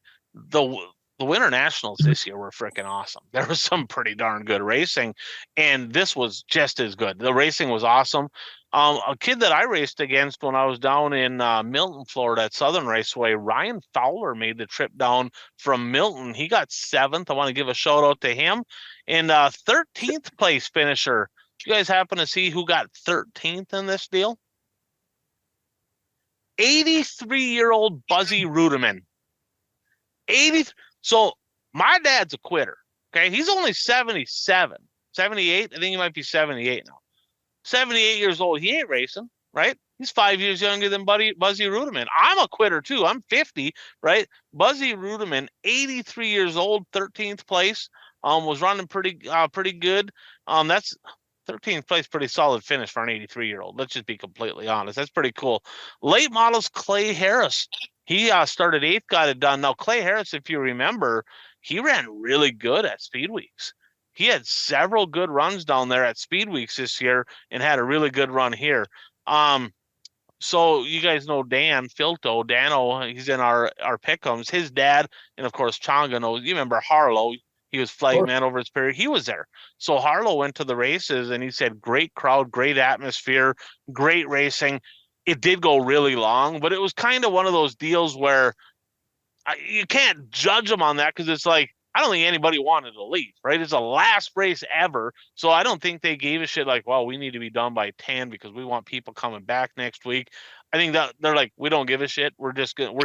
the Winter Nationals this year were freaking awesome. There was some pretty darn good racing, and this was just as good. The racing was awesome. A kid that I raced against when I was down in Milton, Florida at Southern Raceway, Ryan Fowler made the trip down from Milton. He got 7th. I want to give a shout out to him. And 13th place finisher. You guys happen to see who got 13th in this deal? 83-year-old Buzzy Ruderman. 80. So my dad's a quitter. Okay. He's only 77, 78. I think he might be 78 now. 78 years old. He ain't racing, right? He's 5 years younger than Buzzy Ruderman. I'm a quitter too. I'm 50, right? Buzzy Ruderman, 83 years old, 13th place. Was running pretty good. That's 13th place, pretty solid finish for an 83-year-old. Let's just be completely honest. That's pretty cool. Late models, Clay Harris. He started 8th, got it done. Now, Clay Harris, if you remember, he ran really good at Speed Weeks. He had several good runs down there at Speed Weeks this year and had a really good run here. So you guys know Dan Filto, Dano, he's in our pick'ems. His dad, and of course Changa knows. You remember Harlow? He was flight man over his period. He was there. So Harlow went to the races and he said, great crowd, great atmosphere, great racing. It did go really long, but it was kind of one of those deals where you can't judge them on that because it's like, I don't think anybody wanted to leave, right? It's the last race ever. So I don't think they gave a shit like, well, we need to be done by 10 because we want people coming back next week. I think that they're like, we don't give a shit. We're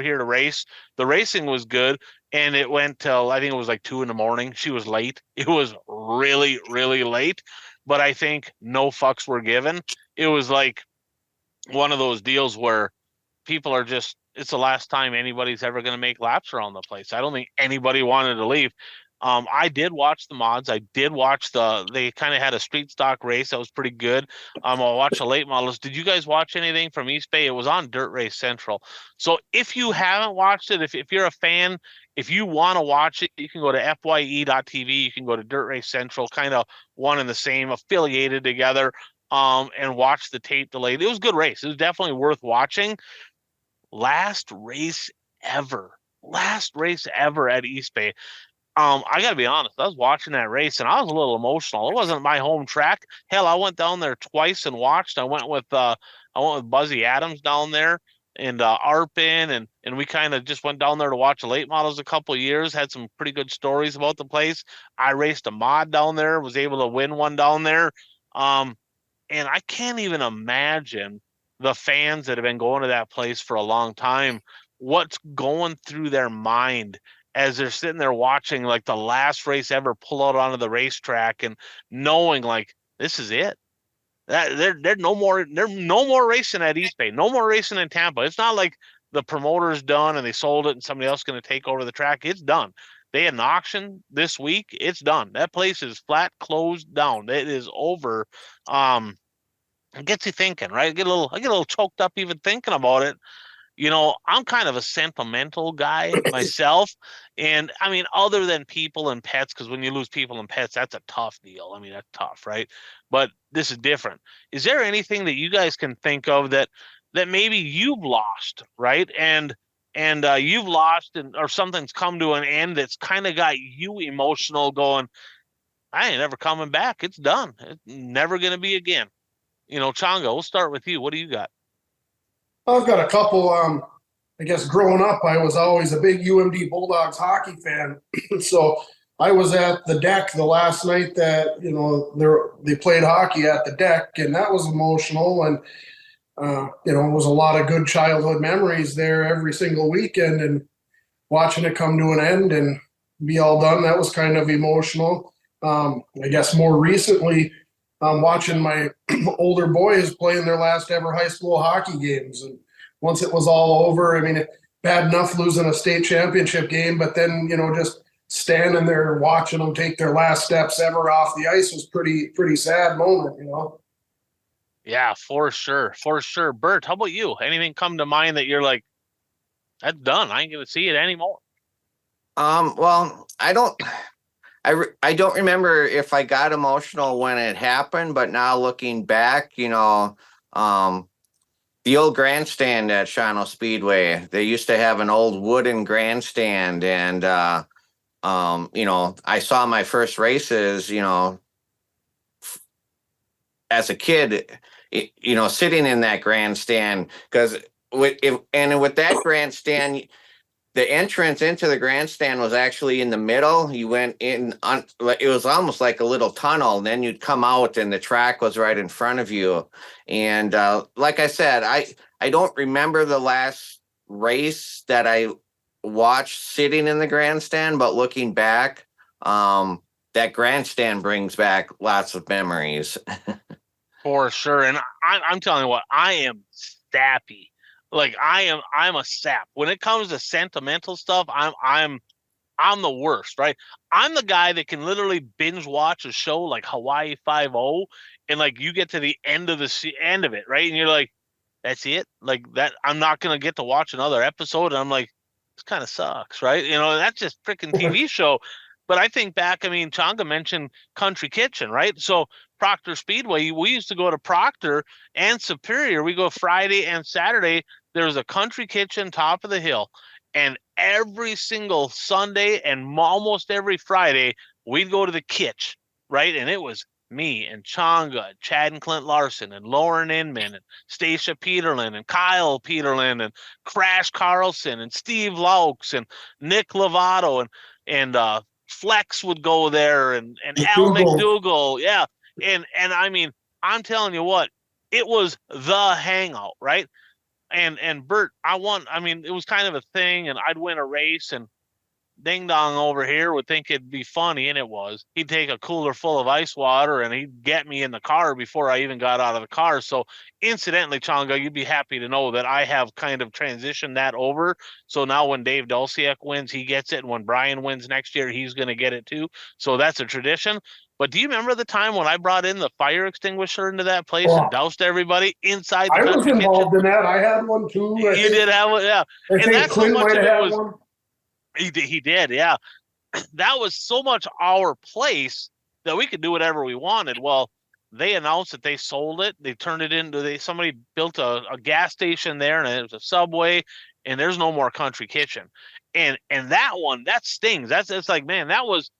here to race. The racing was good. And it went till, I think it was like 2 a.m. She was late. It was really, really late. But I think no fucks were given. It was like one of those deals where people are just, it's the last time anybody's ever going to make laps around the place. I don't think anybody wanted to leave. I did watch the mods. I did watch they kind of had a street stock race that was pretty good. I'll watch the late models. Did you guys watch anything from East Bay? It was on Dirt Race Central. So if you haven't watched it, if you're a fan, if you want to watch it, you can go to fye.tv. You can go to Dirt Race Central, kind of one and the same, affiliated together, and watch the tape delayed. It was a good race. It was definitely worth watching. Last race ever at East Bay. I gotta be honest, I was watching that race and I was a little emotional. It wasn't my home track. Hell, I went down there twice and watched. I went with Buzzy Adams down there and Arpin, and we kind of just went down there to watch the late models a couple of years, had some pretty good stories about the place. I raced a mod down there, was able to win one down there. And I can't even imagine the fans that have been going to that place for a long time, what's going through their mind as they're sitting there watching like the last race ever pull out onto the racetrack and knowing like this is it. That they're no more racing at East Bay, no more racing in Tampa. It's not like the promoter's done and they sold it and somebody else is going to take over the track. It's done. They had an auction this week. It's done. That place is flat closed down. It is over. It gets you thinking, right? I get a little choked up even thinking about it. You know, I'm kind of a sentimental guy myself. And I mean, other than people and pets, because when you lose people and pets, that's a tough deal. I mean, that's tough, right? But this is different. Is there anything that you guys can think of that maybe you've lost, right? And you've lost or something's come to an end that's kind of got you emotional going, I ain't never coming back. It's done. It's never going to be again. You know, Changa, we'll start with you. What do you got? I've got a couple. I guess growing up, I was always a big UMD Bulldogs hockey fan. So I was at the deck the last night that, they played hockey at the deck, and that was emotional. And, it was a lot of good childhood memories there every single weekend, and watching it come to an end and be all done, that was kind of emotional. I guess more recently, watching my older boys playing their last ever high school hockey games. And once it was all over, I mean, bad enough losing a state championship game, but then, just standing there watching them take their last steps ever off the ice was pretty sad moment, Yeah, for sure. For sure. Bert, how about you? Anything come to mind that you're like, that's done. I ain't going to see it anymore. Well, I don't remember if I got emotional when it happened, but now looking back, the old grandstand at Shawano Speedway, they used to have an old wooden grandstand, and I saw my first races, as a kid, sitting in that grandstand, because with that grandstand, the entrance into the grandstand was actually in the middle. You went in on, it was almost like a little tunnel, and then you'd come out and the track was right in front of you. And like I said, I don't remember the last race that I watched sitting in the grandstand, but looking back, that grandstand brings back lots of memories. For sure. And I'm telling you what, I am sappy. Like I'm a sap. When it comes to sentimental stuff, I'm the worst, right? I'm the guy that can literally binge watch a show like Hawaii 5-0, and like you get to the end of end of it, right? And you're like, that's it? Like that I'm not gonna get to watch another episode. And I'm like, this kind of sucks, right? That's just freaking TV show. But I think back, I mean, Changa mentioned Country Kitchen, right? So Proctor Speedway, we used to go to Proctor and Superior. We go Friday and Saturday. There's a Country Kitchen top of the hill. And every single Sunday and almost every Friday, we'd go to the kitch, right? And it was me and Changa, Chad and Clint Larson, and Lauren Inman, and Stacia Peterlin, and Kyle Peterlin, and Crash Carlson, and Steve Laux, and Nick Lovato, and Flex would go there, and Al McDougall, yeah. And I mean, I'm telling you what, it was the hangout, right? And Bert, I mean, it was kind of a thing, and I'd win a race, and Ding Dong over here would think it'd be funny, and it was. He'd take a cooler full of ice water, and he'd get me in the car before I even got out of the car. So incidentally, Changa, you'd be happy to know that I have kind of transitioned that over. So now when Dave Dulciak wins, he gets it, and when Brian wins next year, he's going to get it too. So that's a tradition. But do you remember the time when I brought in the fire extinguisher into that place and doused everybody inside the I was country involved kitchen? in that. I had one too. You did have one, yeah. I think that's Clint so much might of have it had was. one. He did, yeah. That was so much our place that we could do whatever we wanted. Well, they announced that they sold it. They turned it into somebody built a gas station there, and it was a Subway, and there's no more Country Kitchen. And that one, that stings. It's like, man, that was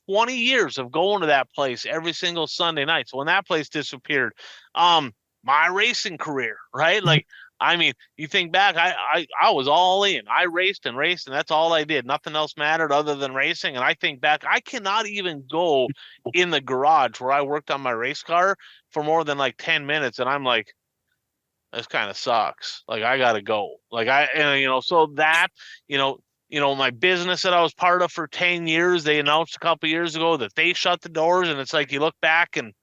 20 years of going to that place every single Sunday night. So when that place disappeared, my racing career, right? Like, I mean, you think back, I was all in. I raced and raced, and that's all I did. Nothing else mattered other than racing. And I think back, I cannot even go in the garage where I worked on my race car for more than like 10 minutes. And I'm like, this kind of sucks. Like, I got to go. Like, so that, my business that I was part of for 10 years, they announced a couple years ago that they shut the doors. And it's like, you look back and,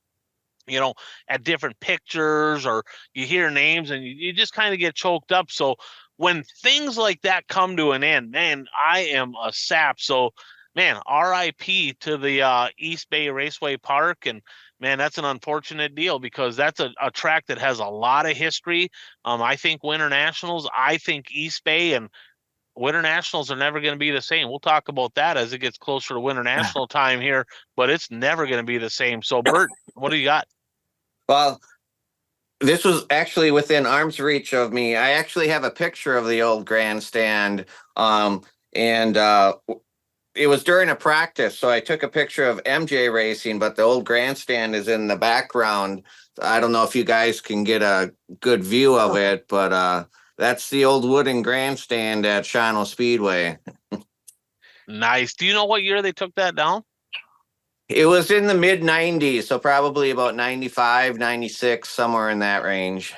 at different pictures, or you hear names and you just kind of get choked up. So when things like that come to an end, man, I am a sap. So, man, RIP to the East Bay Raceway Park. And man, that's an unfortunate deal, because that's a track that has a lot of history. I think Winter Nationals, I think East Bay and Winter Nationals are never going to be the same. We'll talk about that as it gets closer to Winter National time here, but it's never going to be the same. So, Bert, what do you got? Well, this was actually within arm's reach of me. I actually have a picture of the old grandstand, and it was during a practice. So I took a picture of MJ racing, but the old grandstand is in the background. I don't know if you guys can get a good view of it, but that's the old wooden grandstand at Shawano Speedway. Nice. Do you know what year they took that down? It was in the mid 90s, so probably about 95, 96, somewhere in that range.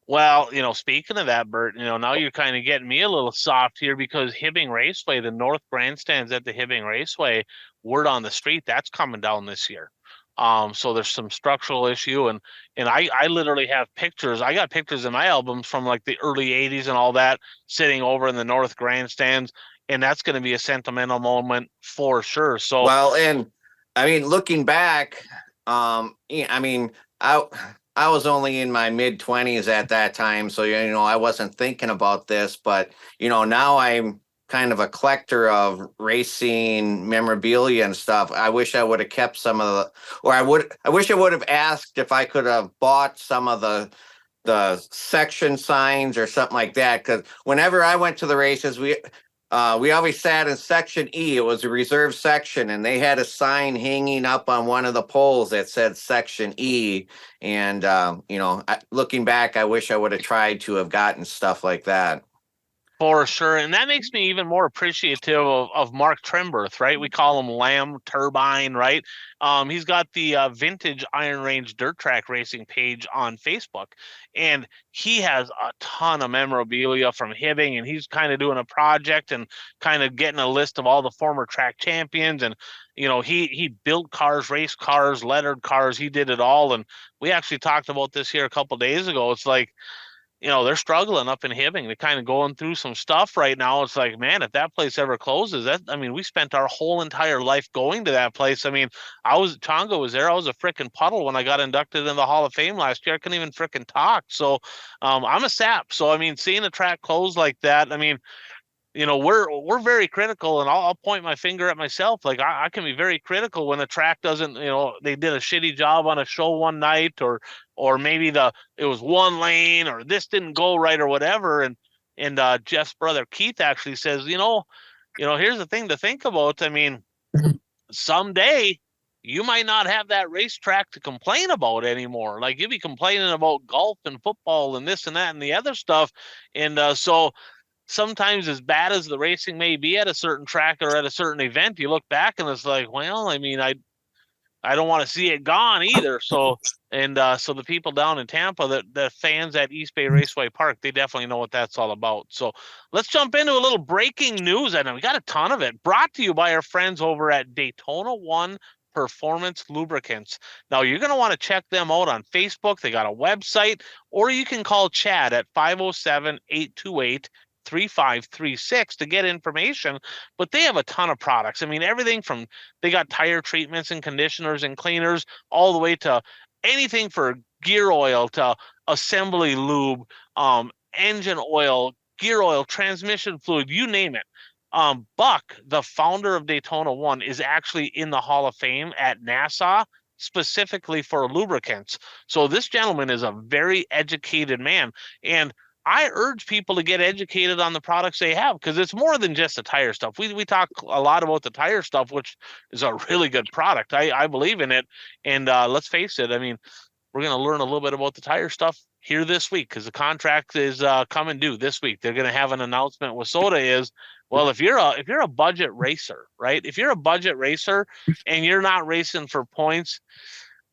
Well, speaking of that, Bert, now you're kind of getting me a little soft here, because Hibbing Raceway, the North Grandstands at the Hibbing Raceway, word on the street, that's coming down this year. So there's some structural issue, and I literally have pictures. I got pictures in my albums from like the early 80s and all that, sitting over in the North Grandstands, and that's going to be a sentimental moment for sure. So, well, and I mean, looking back, I mean, I was only in my mid 20s at that time, so I wasn't thinking about this, but now I'm kind of a collector of racing memorabilia and stuff. I wish I would have kept some of the, or I wish I would have asked if I could have bought some of the section signs or something like that, because whenever I went to the races, We always sat in section E. It was a reserve section, and they had a sign hanging up on one of the poles that said section E. And, looking back, I wish I would have tried to have gotten stuff like that. For sure. And that makes me even more appreciative of Mark Tremberth, right? We call him Lamb Turbine, right? He's got the Vintage Iron Range Dirt Track Racing page on Facebook, and he has a ton of memorabilia from Hibbing, and he's kind of doing a project and kind of getting a list of all the former track champions. And, he built cars, race cars, lettered cars. He did it all. And we actually talked about this here a couple of days ago. It's like, they're struggling up in Hibbing. They're kind of going through some stuff right now. It's like, man, if that place ever closes, we spent our whole entire life going to that place. Chongo was there. I was a freaking puddle when I got inducted in the Hall of Fame last year. I couldn't even freaking talk. So, I'm a sap. So, seeing a track close like that, we're very critical, and I'll point my finger at myself. Like I can be very critical when the track doesn't, they did a shitty job on a show one night, or maybe it was one lane, or this didn't go right, or whatever. And Jeff's brother Keith actually says, here's the thing to think about. Someday you might not have that racetrack to complain about anymore. Like you'll be complaining about golf and football and this and that and the other stuff. And so sometimes, as bad as the racing may be at a certain track or at a certain event, you look back and it's like, well, I don't want to see it gone either. So, so the people down in Tampa, the fans at East Bay Raceway Park, they definitely know what that's all about. So let's jump into a little breaking news. I know we got a ton of it, brought to you by our friends over at Daytona 1 Performance Lubricants. Now, you're going to want to check them out on Facebook. They got a website, or you can call Chad at 507-828 3536 to get information, but they have a ton of products. Everything from, they got tire treatments and conditioners and cleaners, all the way to anything for gear oil to assembly lube, engine oil, gear oil, transmission fluid, you name it. Buck, the founder of Daytona 1, is actually in the Hall of Fame at NASA specifically for lubricants. So this gentleman is a very educated man, and I urge people to get educated on the products they have, because it's more than just the tire stuff. We talk a lot about the tire stuff, which is a really good product. I believe in it. And let's face it, we're going to learn a little bit about the tire stuff here this week, because the contract is coming due this week. They're going to have an announcement. WISSOTA is, well, if you're a budget racer, right? If you're a budget racer and you're not racing for points,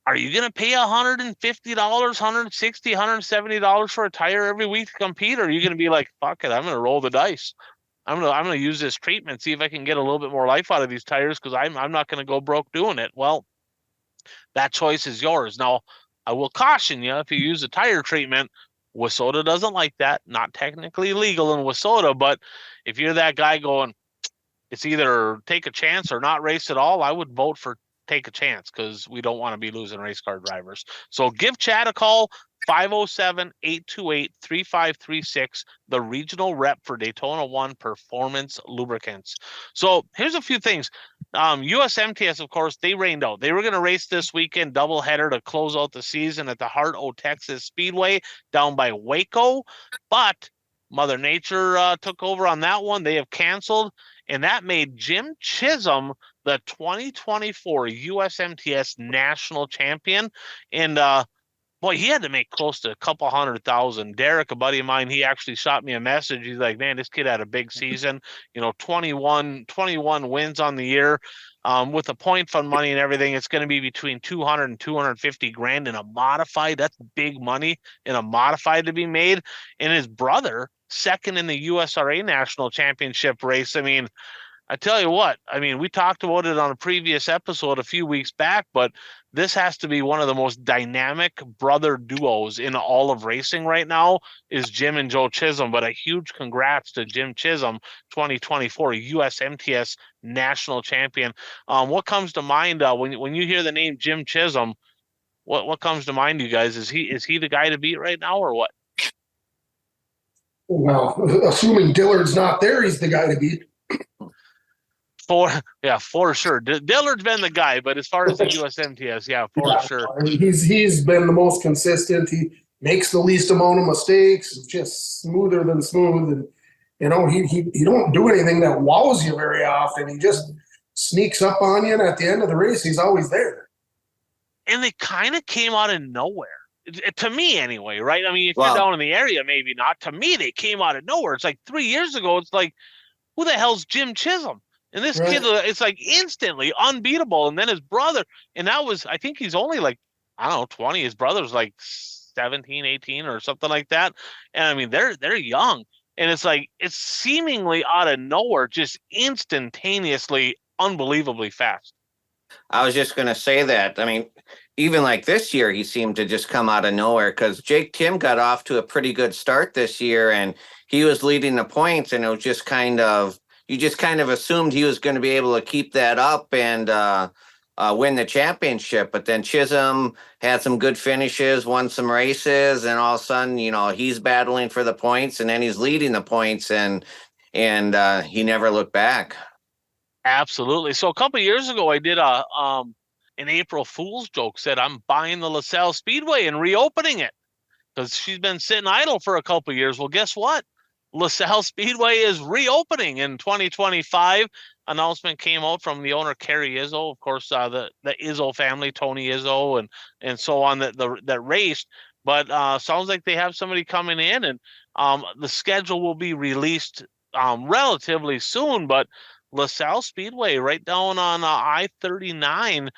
are you going to pay $150, $160, $170 for a tire every week to compete? Or are you going to be like, fuck it, I'm going to roll the dice. I'm going to use this treatment, see if I can get a little bit more life out of these tires, because I'm not going to go broke doing it. Well, that choice is yours. Now, I will caution you, if you use a tire treatment, WISSOTA doesn't like that. Not technically legal in WISSOTA, but if you're that guy going, it's either take a chance or not race at all, I would vote for take a chance, because we don't want to be losing race car drivers. So give Chad a call, 507-828-3536, the regional rep for Daytona 1 Performance Lubricants. So here's a few things. USMTS, of course, they rained out. They were going to race this weekend, doubleheader to close out the season at the Heart O Texas Speedway down by Waco, but Mother Nature took over on that one. They have canceled, and that made Jim Chisholm the 2024 USMTS national champion. And boy, he had to make close to a couple $100,000. Derek, a buddy of mine, he actually shot me a message. He's like, man, this kid had a big season, 21 wins on the year. With the point fund money and everything, it's going to be between 200 and 250 grand in a modified. That's big money in a modified to be made. And his brother, second in the USRA national championship race. I tell you what, we talked about it on a previous episode a few weeks back, but this has to be one of the most dynamic brother duos in all of racing right now, is Jim and Joe Chisholm. But a huge congrats to Jim Chisholm, 2024 USMTS national champion. What comes to mind when you hear the name Jim Chisholm? What comes to mind, you guys? Is he the guy to beat right now, or what? Well, assuming Dillard's not there, he's the guy to beat. For sure. Dillard's been the guy, but as far as the USMTS, sure. He's been the most consistent. He makes the least amount of mistakes, just smoother than smooth. And You know, he don't do anything that wows you very often. He just sneaks up on you, and at the end of the race, he's always there. And they kind of came out of nowhere. To me anyway, right? I mean, if you're Well, down in the area, maybe not. To me, they came out of nowhere. It's like 3 years ago, it's like, who the hell's Jim Chisholm? And this Right. kid, it's like instantly unbeatable. And then his brother, and that was, I think he's only like, I don't know, 20. His brother's like 17, 18 or something like that. And I mean, they're young. And it's like, it's seemingly out of nowhere, just instantaneously, unbelievably fast. I was just going to say that. I mean, even like this year, he seemed to just come out of nowhere because Jake Tim got off to a pretty good start this year and he was leading the points. And it was just you just kind of assumed he was going to be able to keep that up and win the championship. But then Chisholm had some good finishes, won some races, and all of a sudden, he's battling for the points and then he's leading the points and he never looked back. Absolutely. So a couple of years ago, I did an April Fool's joke. Said I'm buying the LaSalle Speedway and reopening it because she's been sitting idle for a couple of years. Well, guess what? LaSalle Speedway is reopening in 2025. Announcement came out from the owner Kerry Izzo, of course, the Izzo family, Tony Izzo, and so on that raced. But sounds like they have somebody coming in, and the schedule will be released relatively soon. But LaSalle Speedway, right down on I-39,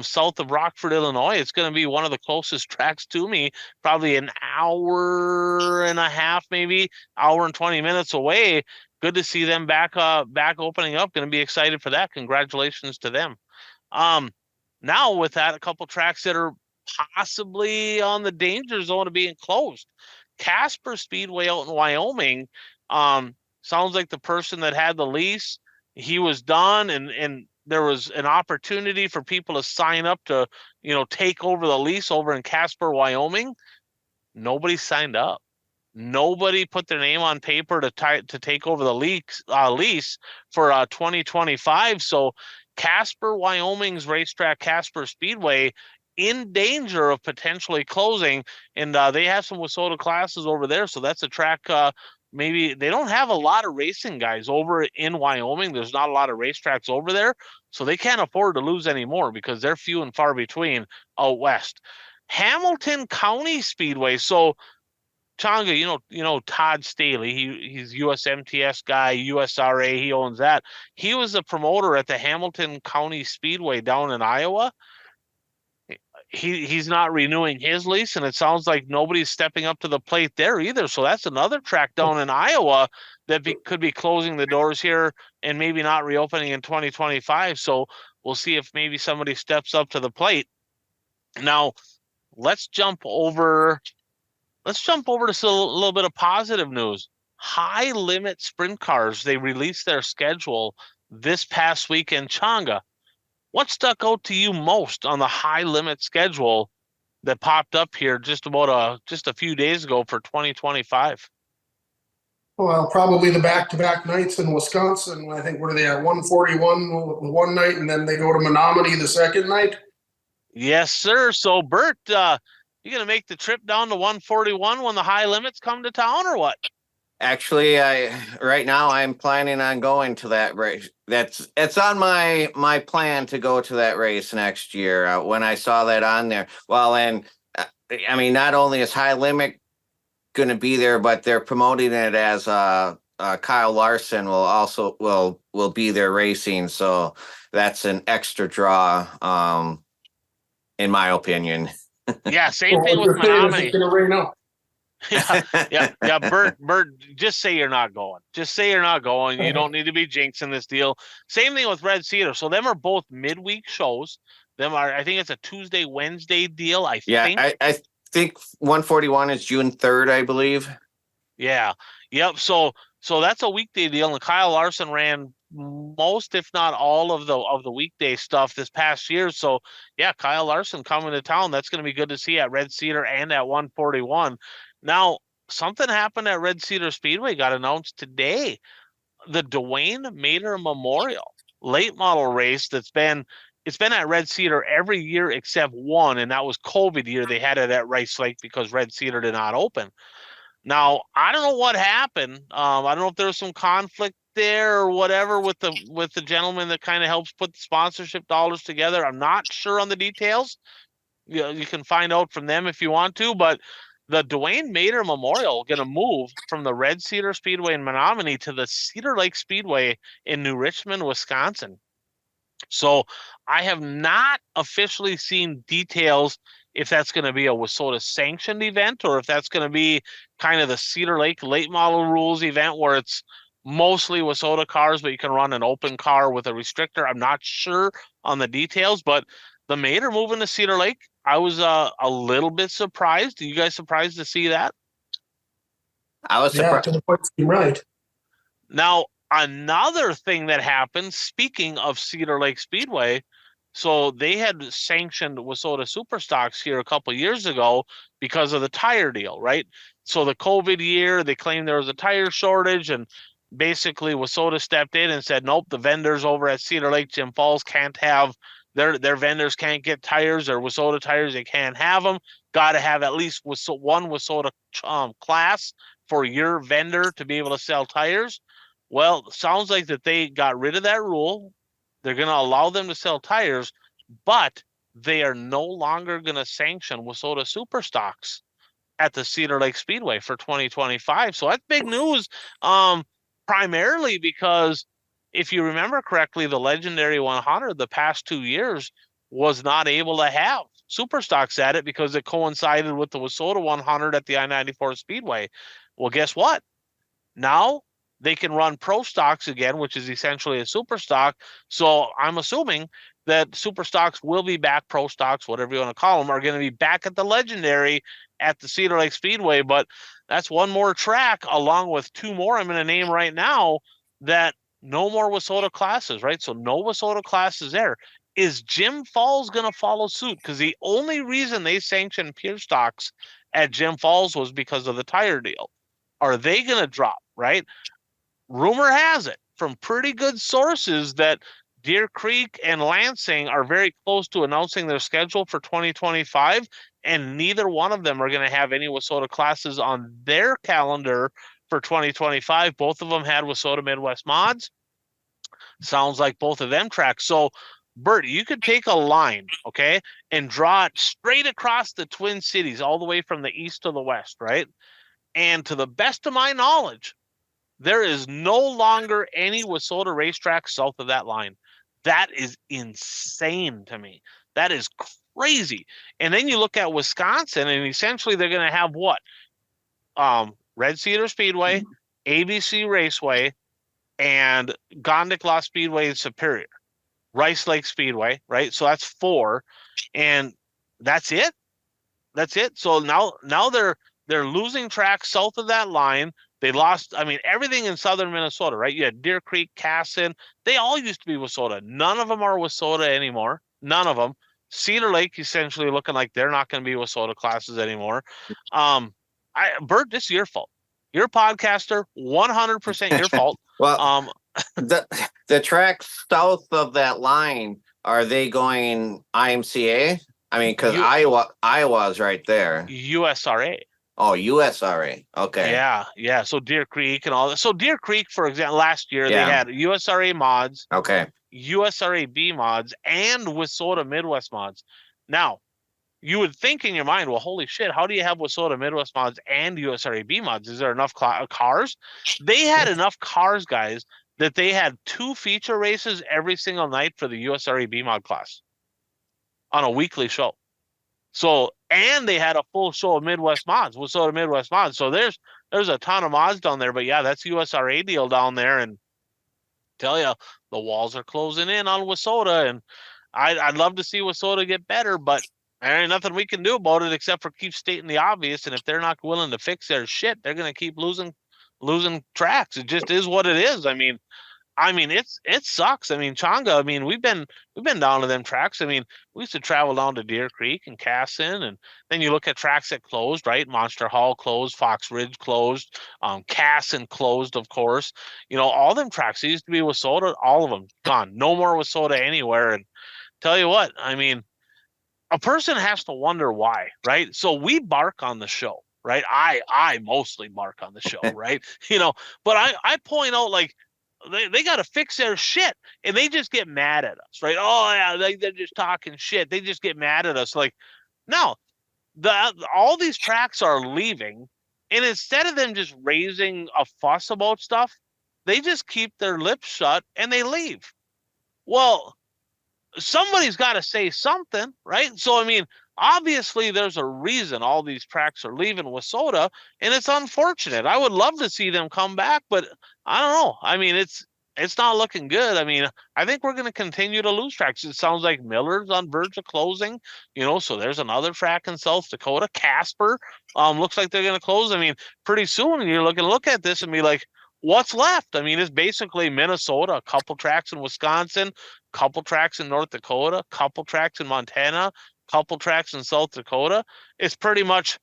south of Rockford, Illinois. It's going to be one of the closest tracks to me, probably an hour and a half, maybe hour and 20 minutes away. Good to see them back opening up. Going to be excited for that. Congratulations to them. Now with that, a couple tracks that are possibly on the danger zone of being closed. Casper Speedway out in Wyoming. Sounds like the person that had the lease, he was done, and there was an opportunity for people to sign up to, take over the lease over in Casper, Wyoming. Nobody signed up. Nobody put their name on paper to take over the lease for 2025. So Casper, Wyoming's racetrack, Casper Speedway, in danger of potentially closing, and they have some WISSOTA classes over there. So that's a track. Maybe they don't have a lot of racing guys over in Wyoming. There's not a lot of racetracks over there, so they can't afford to lose anymore because they're few and far between out west. Hamilton County Speedway. So Changa, Todd Staley. He's USMTS guy, USRA. He owns that. He was the promoter at the Hamilton County Speedway down in Iowa. He's not renewing his lease, and it sounds like nobody's stepping up to the plate there either. So that's another track down in Iowa that could be closing the doors here and maybe not reopening in 2025. So we'll see if maybe somebody steps up to the plate. Now, let's jump over to a little bit of positive news. High Limit Sprint Cars, they released their schedule this past weekend. Changa, what stuck out to you most on the High Limit schedule that popped up here just a few days ago for 2025? Well, probably the back-to-back nights in Wisconsin. I think, what are they at, 141 one night, and then they go to Menominee the second night? Yes, sir. So, Bert, you going to make the trip down to 141 when the High Limits come to town, or what? Actually, right now I'm planning on going to that race. It's on my plan to go to that race next year. When I saw that on there, well, and I mean, not only is High Limit going to be there, but they're promoting it as Kyle Larson will be there racing. So that's an extra draw, in my opinion. Yeah, same thing with Menominee. It's going to rain out. Yeah. Bert, just say you're not going. Just say you're not going. You don't need to be jinxing this deal. Same thing with Red Cedar. So them are both midweek shows. I think it's a Tuesday, Wednesday deal. I think 141 is June 3rd, I believe. Yeah. Yep. So that's a weekday deal. And Kyle Larson ran most, if not all, of the weekday stuff this past year. So yeah, Kyle Larson coming to town. That's going to be good to see at Red Cedar and at 141. Now, something happened at Red Cedar Speedway, got announced today. The Dwayne Mader Memorial late model race it's been at Red Cedar every year except one, and that was COVID year. They had it at Rice Lake because Red Cedar did not open. Now, I don't know what happened. I don't know if there was some conflict there or whatever with the gentleman that kind of helps put the sponsorship dollars together. I'm not sure on the details. You can find out from them if you want to, but the Dwayne Mader Memorial going to move from the Red Cedar Speedway in Menominee to the Cedar Lake Speedway in New Richmond, Wisconsin. So I have not officially seen details if that's going to be a WISSOTA sanctioned event or if that's going to be kind of the Cedar Lake late model rules event where it's mostly WISSOTA cars, but you can run an open car with a restrictor. I'm not sure on the details, but the Mater moving to Cedar Lake, I was a little bit surprised. Are you guys surprised to see that? I was Yeah, surprised. to the point, you're right. Now, another thing that happened, speaking of Cedar Lake Speedway, so they had sanctioned WISSOTA Superstocks here a couple years ago because of the tire deal, right? So the COVID year, they claimed there was a tire shortage, and basically WISSOTA stepped in and said, nope, the vendors over at Cedar Lake, Jim Falls can't have their vendors can't get tires or WISSOTA tires. They can't have them. Got to have at least one WISSOTA class for your vendor to be able to sell tires. Well, sounds like that they got rid of that rule. They're going to allow them to sell tires, but they are no longer going to sanction WISSOTA Superstocks at the Cedar Lake Speedway for 2025. So that's big news, primarily because if you remember correctly, the legendary 100 the past 2 years was not able to have Superstocks at it because it coincided with the WISSOTA 100 at the I-94 Speedway. Well, guess what? Now they can run pro stocks again, which is essentially a super stock. So I'm assuming that super stocks will be back, pro stocks, whatever you want to call them, are going to be back at the legendary at the Cedar Lake Speedway. But that's one more track along with two more I'm going to name right now that no more WISSOTA classes, right? So no WISSOTA classes there. Is Jim Falls going to follow suit? Because the only reason they sanctioned pure stocks at Jim Falls was because of the tire deal. Are they going to drop, right? Rumor has it from pretty good sources that Deer Creek and Lansing are very close to announcing their schedule for 2025, and neither one of them are going to have any WISSOTA classes on their calendar for 2025. Both of them had WISSOTA Midwest mods. Sounds like both of them tracks. So, Bert, you could take a line, okay, and draw it straight across the Twin Cities, all the way from the east to the west, right? And to the best of my knowledge, there is no longer any WISSOTA racetrack south of that line. That is insane to me. That is crazy. And then you look at Wisconsin, and essentially they're going to have what? Red Cedar Speedway, ABC Raceway, and Gondik Law Speedway in Superior. Rice Lake Speedway, right? So that's 4. And that's it. That's it. So now they're losing track south of that line. They lost, I mean, everything in southern Minnesota, right? You had Deer Creek, Casson. They all used to be WISSOTA. None of them are WISSOTA anymore. None of them. Cedar Lake essentially looking like they're not going to be WISSOTA classes anymore. Bert, this is your fault. You're a podcaster, 100% your fault. Well, the tracks south of that line, are they going IMCA? I mean, because Iowa's right there. USRA. Oh, USRA. Okay. Yeah. So Deer Creek and all that. So Deer Creek, for example, last year they had USRA mods, okay, USRA B mods, and WISSOTA Midwest mods. Now, you would think in your mind, well, holy shit, how do you have WISSOTA Midwest mods and USRA B mods? Is there enough cars? They had enough cars, guys, that they had 2 feature races every single night for the USRA B mod class on a weekly show. So, and they had a full show of Midwest mods, WISSOTA Midwest mods. So there's a ton of mods down there, but yeah, that's USRA deal down there. And tell you, the walls are closing in on WISSOTA, and I'd love to see WISSOTA get better, but there ain't nothing we can do about it except for keep stating the obvious. And if they're not willing to fix their shit, they're going to keep losing tracks. It just is what it is. I mean, it sucks. I mean, Changa, I mean, we've been down to them tracks. I mean, we used to travel down to Deer Creek and Casson, and then you look at tracks that closed, right? Monster Hall closed, Fox Ridge closed, Casson closed, of course. You know, all them tracks, they used to be WISSOTA, all of them gone. No more WISSOTA anywhere. And tell you what, I mean, a person has to wonder why, right? So we bark on the show. right? I mostly bark on the show, right? But I point out, like, they got to fix their shit, and they just get mad at us, right? Oh yeah, they're just talking shit. They just get mad at us. Like, no, all these tracks are leaving, and instead of them just raising a fuss about stuff, they just keep their lips shut and they leave. Well, somebody's got to say something, right? So, I mean, obviously there's a reason all these tracks are leaving WISSOTA, and it's unfortunate. I would love to see them come back, but I don't know. I mean, it's not looking good. I mean, I think we're going to continue to lose tracks. It sounds like Miller's on verge of closing, so there's another track in South Dakota. Casper, looks like they're going to close. I mean, pretty soon you're looking to look at this and be like, what's left? I mean, it's basically Minnesota, a couple tracks in Wisconsin, couple tracks in North Dakota, couple tracks in Montana, couple tracks in South Dakota. It's pretty much,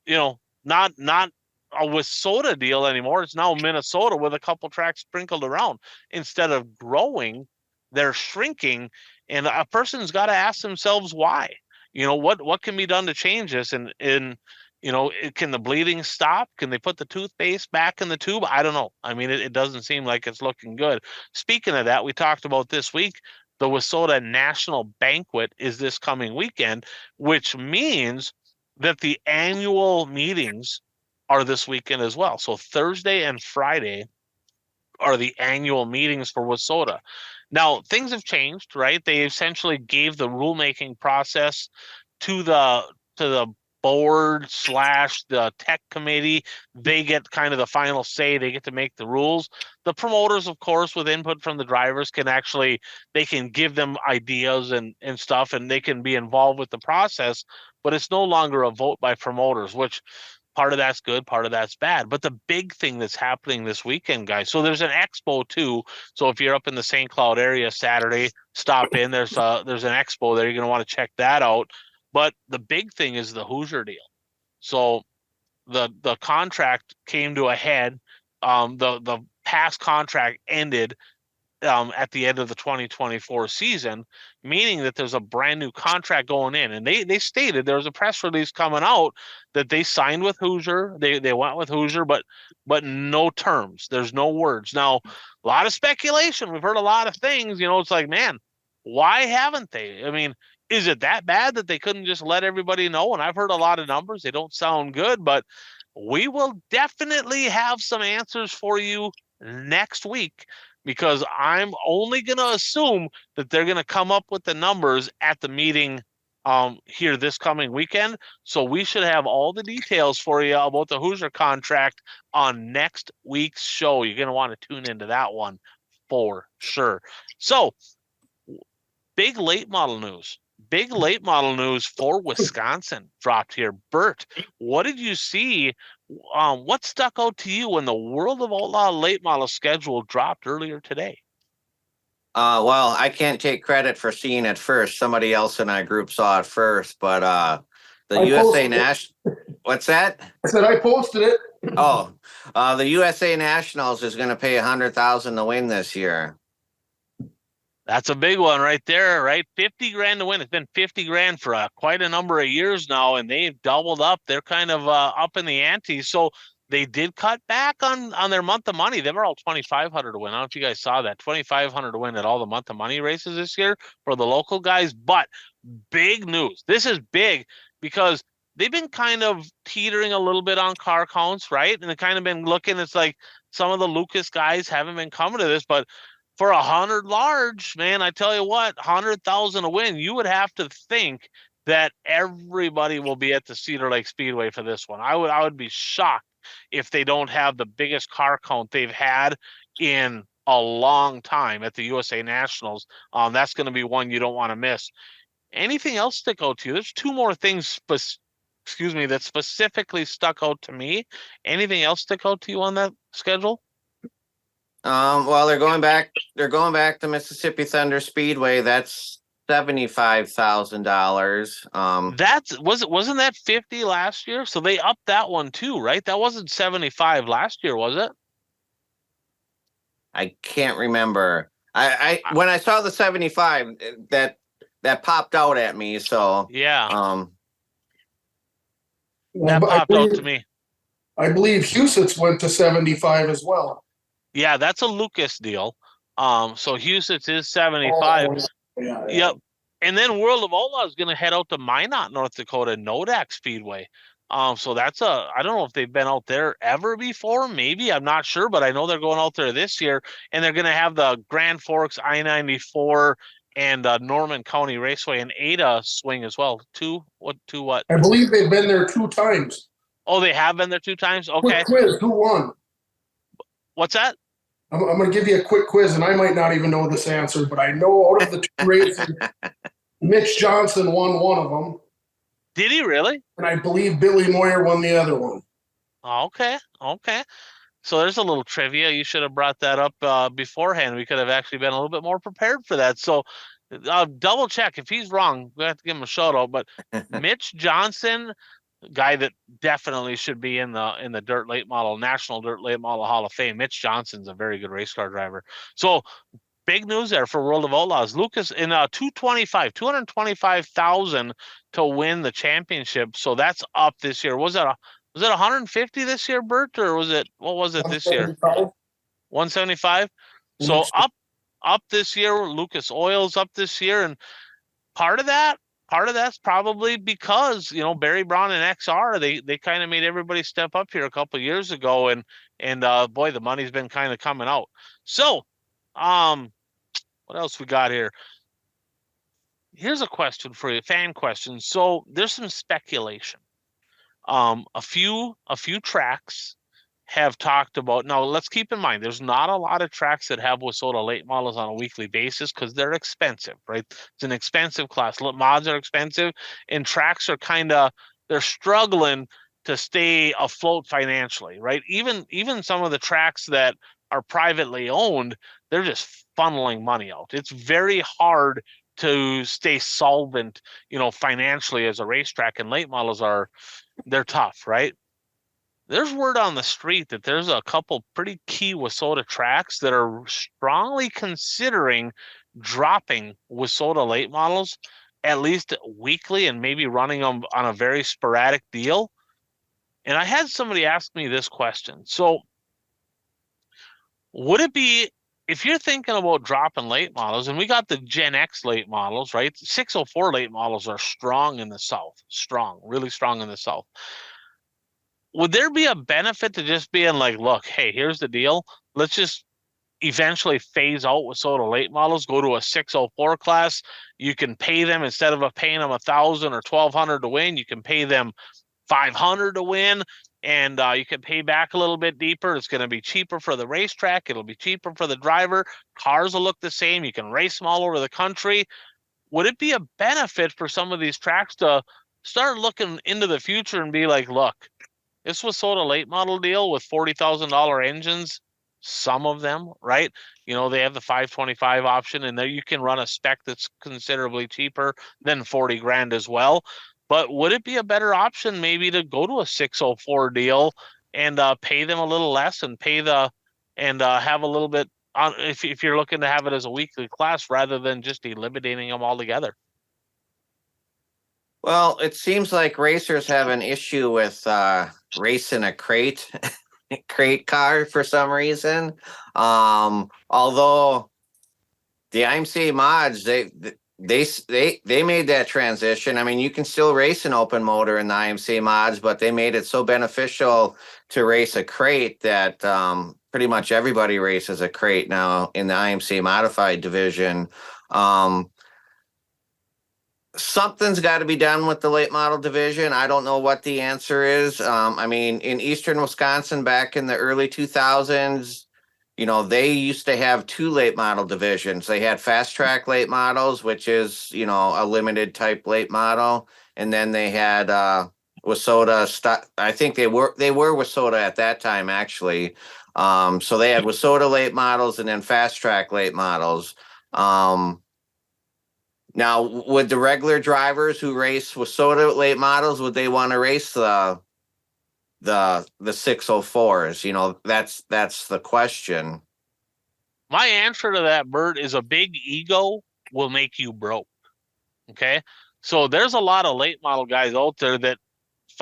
not a WISSOTA deal anymore. It's now Minnesota with a couple tracks sprinkled around. Instead of growing, they're shrinking, and a person's got to ask themselves why. What can be done to change this? And can the bleeding stop? Can they put the toothpaste back in the tube? I don't know. I mean, it doesn't seem like it's looking good. Speaking of that, we talked about this week, the WISSOTA National Banquet is this coming weekend, which means that the annual meetings are this weekend as well. So Thursday and Friday are the annual meetings for WISSOTA. Now, things have changed, right? They essentially gave the rulemaking process to the board / the tech committee. They get kind of the final say. They get to make the rules. The promoters, of course, with input from the drivers, they can give them ideas and stuff, and they can be involved with the process, but it's no longer a vote by promoters, which part of that's good, part of that's bad. But the big thing that's happening this weekend, guys, so there's an expo too. So if you're up in the St. Cloud area Saturday, stop in. There's an expo there. You're going to want to check that out. But the big thing is the Hoosier deal. So the contract came to a head. The past contract ended at the end of the 2024 season, meaning that there's a brand new contract going in. And they stated, there was a press release coming out that they signed with Hoosier. They went with Hoosier, but no terms. There's no words. Now, a lot of speculation. We've heard a lot of things. It's like, man, why haven't they? I mean, is it that bad that they couldn't just let everybody know? And I've heard a lot of numbers. They don't sound good, but we will definitely have some answers for you next week, because I'm only going to assume that they're going to come up with the numbers at the meeting here this coming weekend. So we should have all the details for you about the Hoosier contract on next week's show. You're going to want to tune into that one for sure. So big late model news. Big late model news for Wisconsin dropped here. Bert, what did you see? What stuck out to you when the World of Outlaw late model schedule dropped earlier today? Well, I can't take credit for seeing it first. Somebody else in our group saw it first, but the USA National. What's that? I said I posted it. Oh, the USA Nationals is going to pay $100,000 to win this year. That's a big one right there, right? 50 grand to win. It's been 50 grand for quite a number of years now, and they've doubled up. They're kind of up in the ante. So they did cut back on their month of money. They were all 2,500 to win. I don't know if you guys saw that. 2,500 to win at all the month of money races this year for the local guys. But big news. This is big because they've been kind of teetering a little bit on car counts, right? And they've kind of been looking. It's like some of the Lucas guys haven't been coming to this, but for 100 large, man, I tell you what, 100,000 to win, you would have to think that everybody will be at the Cedar Lake Speedway for this one. I would be shocked if they don't have the biggest car count they've had in a long time at the USA Nationals. That's going to be one you don't want to miss. Anything else stick out to you? There's two more things, that specifically stuck out to me. Anything else stick out to you on that schedule? Well, they're going back to Mississippi Thunder Speedway. That's $75,000. Wasn't that 50 last year? So they upped that one too, right? That wasn't 75 last year, was it? I can't remember. I when I saw the 75, that popped out at me. So yeah. Well, That but popped out to me. I believe Huset's went to 75 as well. Yeah, that's a Lucas deal. So Huset's is 75. Oh, yeah. Yep. And then World of Outlaw is going to head out to Minot, North Dakota, Nodak Speedway. So that's I don't know if they've been out there ever before. Maybe, I'm not sure, but I know they're going out there this year, and they're going to have the Grand Forks I-94 and Norman County Raceway and Ada swing as well. Two what? I believe they've been there 2 times. Oh, they have been there 2 times. Quick Okay. quiz, who won? What's that? I'm going to give you a quick quiz, and I might not even know this answer, but I know out of the 2 races, Mitch Johnson won one of them. Did he really? And I believe Billy Moyer won the other one. Okay. So there's a little trivia. You should have brought that up beforehand. We could have actually been a little bit more prepared for that. So double check. If he's wrong, we have to give him a shout out. But Mitch Johnson, guy that definitely should be in the dirt late model, National Dirt Late Model Hall of Fame. Mitch Johnson's a very good race car driver. So big news there for World of Outlaws. Lucas in 225,000 to win the championship. So that's up this year. Was it 150 this year, Bert, or what was it this year? 175. So up this year. Lucas Oil's up this year, and part of that's probably because Barry Brown and XR they kind of made everybody step up here a couple of years ago, and boy, the money's been kind of coming out. So what else we got here? Here's a question for you, fan question. So there's some speculation. A few tracks have talked about. Now let's keep in mind, there's not a lot of tracks that have WISSOTA late models on a weekly basis because they're expensive, right? It's an expensive class. Mods are expensive, and tracks are they're struggling to stay afloat financially, right? Even some of the tracks that are privately owned, they're just funneling money out. It's very hard to stay solvent, financially as a racetrack, and late models they're tough, right? There's word on the street that there's a couple pretty key WISSOTA tracks that are strongly considering dropping WISSOTA late models, at least weekly, and maybe running them on a very sporadic deal. And I had somebody ask me this question. So would it be, if you're thinking about dropping late models, and we got the Gen X late models, right? 604 late models are strong in the South, really strong in the South. Would there be a benefit to just being like, look, hey, here's the deal. Let's just eventually phase out WISSOTA late models, go to a 604 class. You can pay them, instead of paying them $1,000 or $1,200 to win, you can pay them $500 to win, and you can pay back a little bit deeper. It's going to be cheaper for the racetrack. It'll be cheaper for the driver. Cars will look the same. You can race them all over the country. Would it be a benefit for some of these tracks to start looking into the future and be like, look, this WISSOTA late model deal with $40,000 engines, some of them, right? They have the 525 option, and there you can run a spec that's considerably cheaper than 40 grand as well. But would it be a better option maybe to go to a 604 deal and pay them a little less and have a little bit on, if you're looking to have it as a weekly class rather than just eliminating them altogether? Well, it seems like racers have an issue with racing a crate car for some reason. Although the IMCA mods, they made that transition. I mean, you can still race an open motor in the IMCA mods, but they made it so beneficial to race a crate that pretty much everybody races a crate now in the IMCA modified division. Something's got to be done with the late model division. I don't know what the answer is. I mean, in Eastern Wisconsin back in the early 2000s, they used to have 2 late model divisions. They had fast track late models, which is, a limited type late model. And then they had WISSOTA. I think they were WISSOTA at that time, actually. So they had WISSOTA late models and then fast track late models. Now, would the regular drivers who race WISSOTA late models, would they want to race the 604s? That's the question. My answer to that, Bert, is a big ego will make you broke. Okay. So there's a lot of late model guys out there that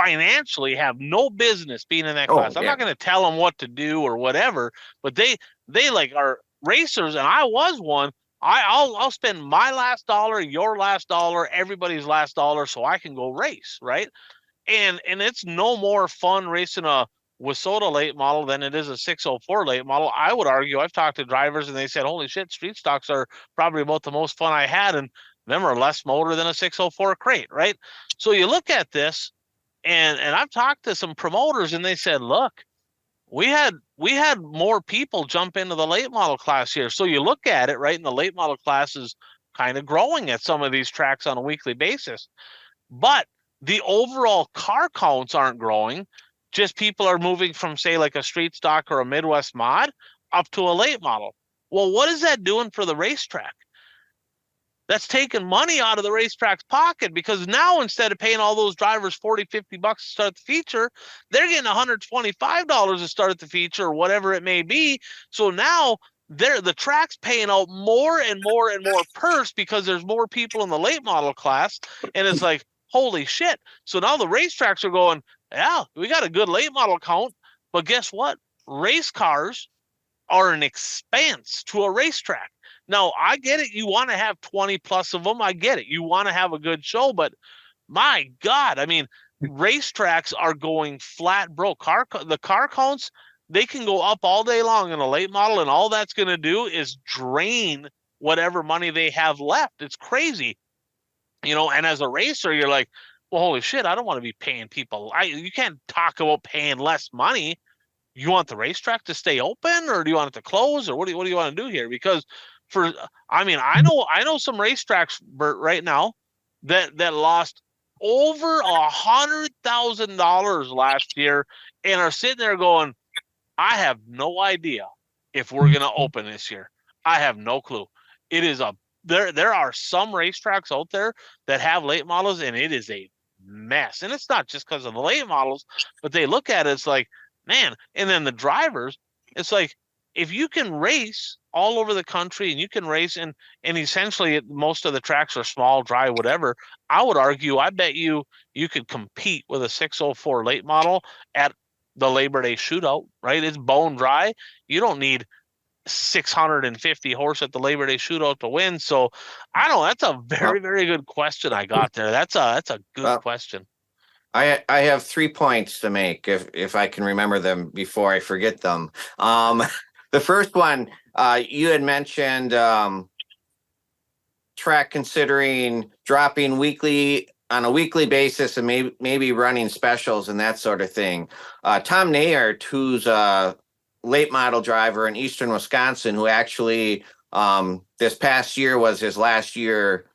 financially have no business being in that Oh, class. I'm yeah. not going to tell them what to do or whatever, but they like are racers, and I was one. I'll spend my last dollar, your last dollar, everybody's last dollar, so I can go race, right? And it's no more fun racing a WISSOTA late model than it is a 604 late model. I would argue. I've talked to drivers and they said, "Holy shit, street stocks are probably about the most fun I had, and them are less motor than a 604 crate," right? So you look at this, and I've talked to some promoters, and they said, "Look, we had more people jump into the late model class here." So you look at it, right, and the late model class is kind of growing at some of these tracks on a weekly basis. But the overall car counts aren't growing. Just people are moving from, say, like a street stock or a Midwest mod up to a late model. Well, what is that doing for the racetrack? That's taking money out of the racetrack's pocket, because now instead of paying all those drivers 40, 50 bucks to start the feature, they're getting $125 to start the feature or whatever it may be. So now the track's paying out more and more and more purse because there's more people in the late model class. And it's like, holy shit. So now the racetracks are going, yeah, we got a good late model count, but guess what? Race cars are an expense to a racetrack. Now, I get it. You want to have 20 plus of them. I get it. You want to have a good show, but my God, I mean, racetracks are going flat broke. The car counts, they can go up all day long in a late model, and all that's going to do is drain whatever money they have left. It's crazy. And as a racer, you're like, well, holy shit, I don't want to be paying people. You can't talk about paying less money. You want the racetrack to stay open, or do you want it to close, or what do you want to do here? Because I know some racetracks, Bert, right now that lost over $100,000 last year and are sitting there going, I have no idea if we're going to open this year. I have no clue. It is there are some racetracks out there that have late models, and it is a mess. And it's not just because of the late models, but they look at it, it's like, man. And then the drivers, it's like, if you can race all over the country and you can race and essentially most of the tracks are small, dry, whatever, I would argue, I bet you could compete with a 604 late model at the Labor Day shootout, right? It's bone dry. You don't need 650 horse at the Labor Day shootout to win. So I don't know. That's a very, very good question I got there. That's a good question. I have 3 points to make if I can remember them before I forget them. The first one, you had mentioned track considering dropping on a weekly basis and maybe running specials and that sort of thing. Tom Nayart, who's a late model driver in Eastern Wisconsin, who actually this past year was his last year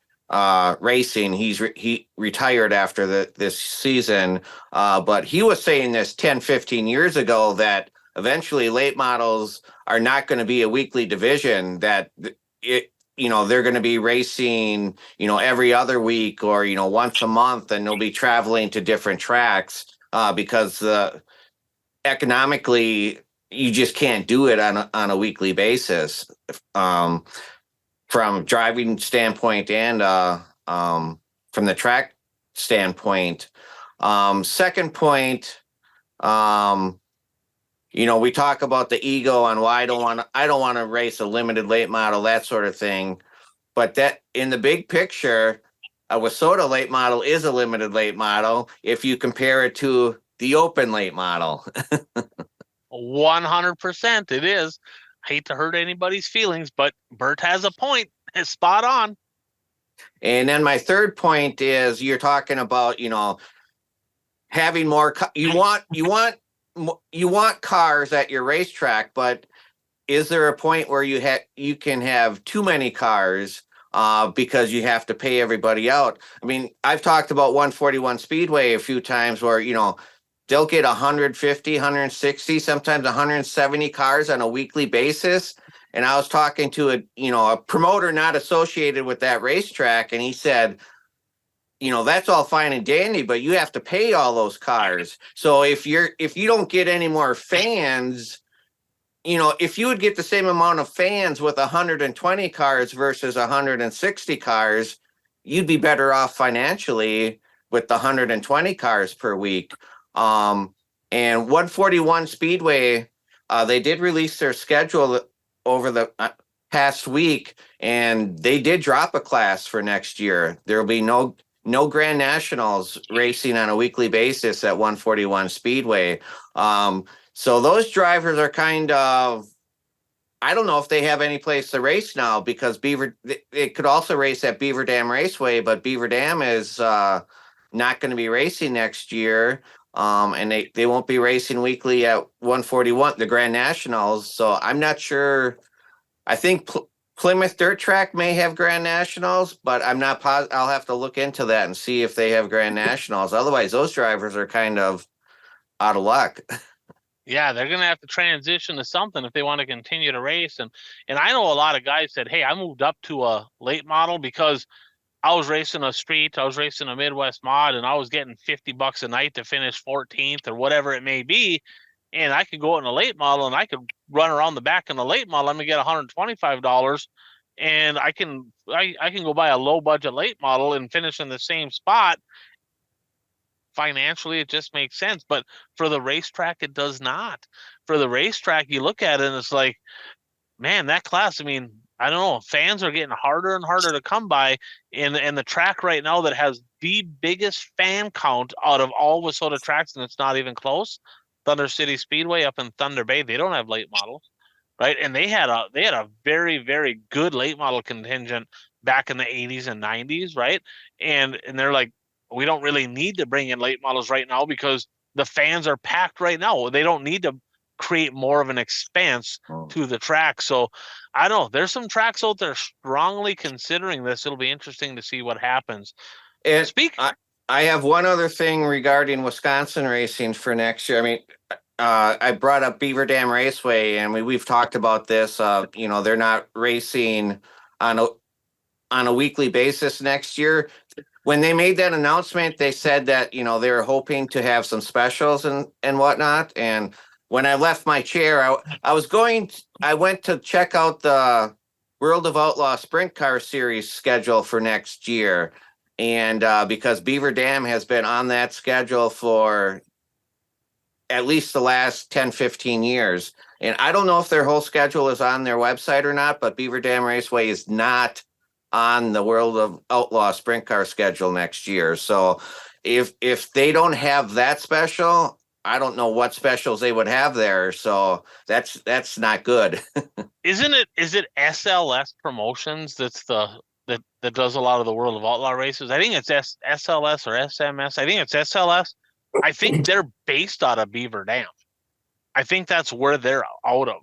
racing. He retired after this season, but he was saying this 10, 15 years ago that eventually late models are not going to be a weekly division, that they're going to be racing, every other week or, once a month, and they'll be traveling to different tracks because economically you just can't do it on a weekly basis from driving standpoint and from the track standpoint. Second point, we talk about the ego on why I don't want to race a limited late model, that sort of thing. But that in the big picture, a WISSOTA late model is a limited late model if you compare it to the open late model. 100% it is. I hate to hurt anybody's feelings, but Bert has a point. It's spot on. And then my third point is you're talking about, having more. You want cars at your racetrack, but is there a point where you can have too many cars because you have to pay everybody out? I mean, I've talked about 141 Speedway a few times where, they'll get 150, 160, sometimes 170 cars on a weekly basis. And I was talking to a promoter not associated with that racetrack, and he said, that's all fine and dandy, but you have to pay all those cars. So if you don't get any more fans, if you would get the same amount of fans with 120 cars versus 160 cars, you'd be better off financially with the 120 cars per week. And 141 Speedway, they did release their schedule over the past week, and they did drop a class for next year. There will be no Grand Nationals racing on a weekly basis at 141 Speedway. So those drivers are kind of, I don't know if they have any place to race now, because they could also race at Beaver Dam Raceway, but Beaver Dam is not going to be racing next year. And they won't be racing weekly at 141, the Grand Nationals. So I'm not sure. I think Plymouth Dirt Track may have Grand Nationals, but I'm not positive. I'll have to look into that and see if they have Grand Nationals. Otherwise, those drivers are kind of out of luck. Yeah, they're gonna have to transition to something if they want to continue to race. And I know a lot of guys said, "Hey, I moved up to a late model because I was racing a street, I was racing a Midwest mod, and I was getting $50 a night to finish 14th or whatever it may be. And I could go in a late model and I could run around the back in the late model. I'm gonna get $125, and I can go buy a low budget late model and finish in the same spot. Financially, it just makes sense, but for the racetrack, it does not. For the racetrack, you look at it and it's like, man, that class, I mean, I don't know, fans are getting harder and harder to come by, and the track right now that has the biggest fan count out of all Wissota tracks, and it's not even close, Thunder City Speedway up in Thunder Bay, they don't have late models, right? And they had a very, very good late model contingent back in the 80s and 90s, right? And they're like, we don't really need to bring in late models right now because the fans are packed right now. They don't need to create more of an expanse to the track. So I don't know. There's some tracks out there strongly considering this. It'll be interesting to see what happens. And I have one other thing regarding Wisconsin racing for next year. I mean, I brought up Beaver Dam Raceway, and we've talked about this. They're not racing on a weekly basis next year. When they made that announcement, they said that, they were hoping to have some specials and whatnot. And when I left my chair, I went to check out the World of Outlaw Sprint Car Series schedule for next year. And because Beaver Dam has been on that schedule for at least the last 10, 15 years. And I don't know if their whole schedule is on their website or not, but Beaver Dam Raceway is not on the World of Outlaw Sprint Car schedule next year. So if they don't have that special, I don't know what specials they would have there. So that's not good. Is it SLS Promotions that does a lot of the World of Outlaw races? I think it's SLS or SMS. I think it's SLS. I think they're based out of Beaver Dam. I think that's where they're out of.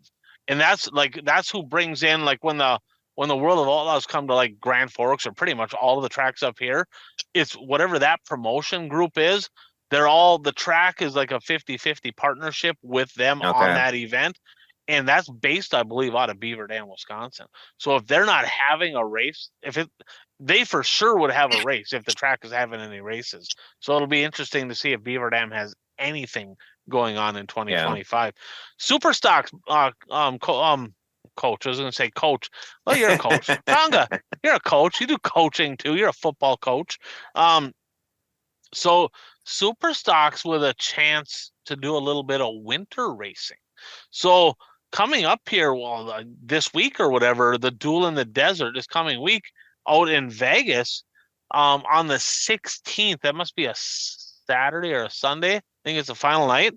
And that's who brings in, like, when the World of Outlaws come to like Grand Forks or pretty much all of the tracks up here, it's whatever that promotion group is. The track is like a 50-50 partnership with them on that event. And that's based, I believe, out of Beaver Dam, Wisconsin. So if they're not having a race, they for sure would have a race if the track is having any races. So it'll be interesting to see if Beaver Dam has anything going on in 2025. Super Stocks, coach. I was going to say coach. Well, you're a coach. Tonga, you're a coach. You do coaching too. You're a football coach. So Super Stocks with a chance to do a little bit of winter racing. So coming up here, this week or whatever, the Duel in the Desert is coming week out in Vegas on the 16th. That must be a Saturday or a Sunday. I think it's the final night.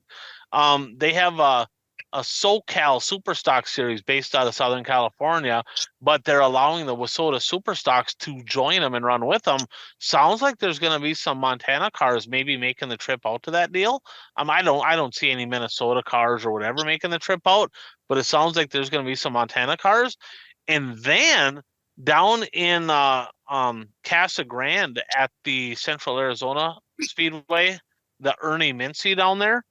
They have a SoCal Superstock series based out of Southern California, but they're allowing the Wissota Superstocks to join them and run with them. Sounds like there's going to be some Montana cars maybe making the trip out to that deal. I don't see any Minnesota cars or whatever making the trip out, but it sounds like there's going to be some Montana cars. And then down in Casa Grande at the Central Arizona Speedway, the Ernie Mincy down there,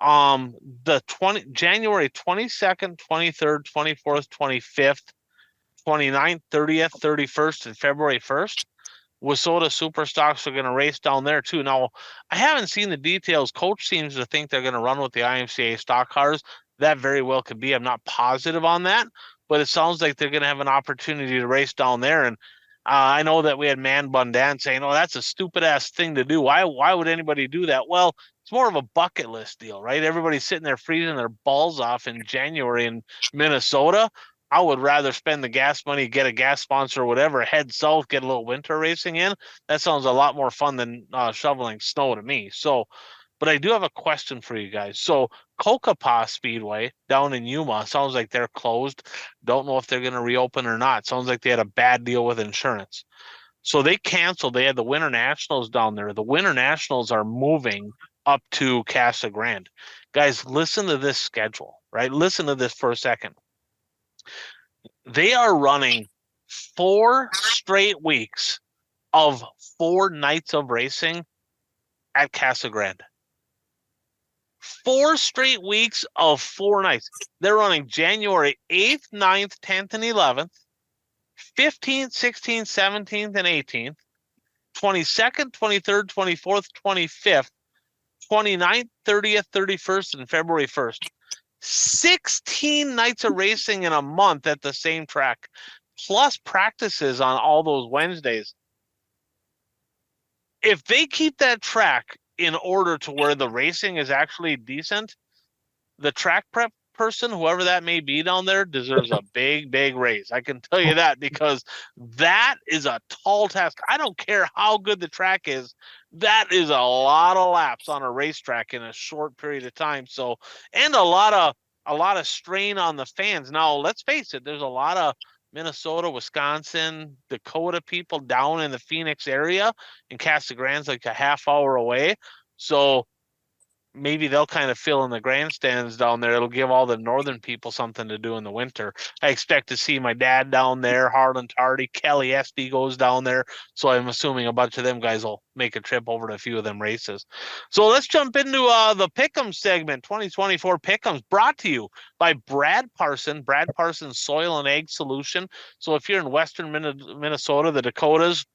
January 22nd, 23rd, 24th, 25th, 29th, 30th, 31st, and February 1st, Wissota Superstocks are going to race down there too. Now, I haven't seen the details. Coach seems to think they're going to run with the IMCA stock cars. That very well could be. I'm not positive on that, but it sounds like they're going to have an opportunity to race down there. And I know that we had Man Bun Dan saying, "Oh, that's a stupid ass thing to do. Why would anybody do that?" Well, it's more of a bucket list deal, right? Everybody's sitting there freezing their balls off in January in Minnesota. I would rather spend the gas money, get a gas sponsor or whatever, head south, get a little winter racing in. That sounds a lot more fun than shoveling snow to me. So, but I do have a question for you guys. So, Kokopah Speedway down in Yuma sounds like they're closed. Don't know if they're going to reopen or not. Sounds like they had a bad deal with insurance. So they canceled. They had the Winter Nationals down there. The Winter Nationals are moving up to Casa Grande. Guys, listen to this schedule, right? Listen to this for a second. They are running 4 straight weeks of 4 nights of racing at Casa Grande. 4 straight weeks of 4 nights. They're running January 8th, 9th, 10th, and 11th, 15th, 16th, 17th, and 18th, 22nd, 23rd, 24th, 25th, 29th, 30th, 31st, and February 1st. 16 nights of racing in a month at the same track, plus practices on all those Wednesdays. If they keep that track in order to where the racing is actually decent, the track prep person, whoever that may be down there, deserves a big raise. I can tell you that, because that is a tall task. I don't care how good the track is. That is a lot of laps on a racetrack in a short period of time. So, and a lot of strain on the fans. Now, let's face it, there's a lot of Minnesota, Wisconsin, Dakota people down in the Phoenix area, and Casa Grande's like a half hour away. So maybe they'll kind of fill in the grandstands down there. It'll give all the northern people something to do in the winter. I expect to see my dad down there, Harlan Tardy, Kelly Esty goes down there. So I'm assuming a bunch of them guys will make a trip over to a few of them races. So let's jump into the Pick'em segment, 2024 Pick'ems, brought to you by Brad Parsons Soil and Ag Solution. So if you're in western Minnesota, the Dakotas,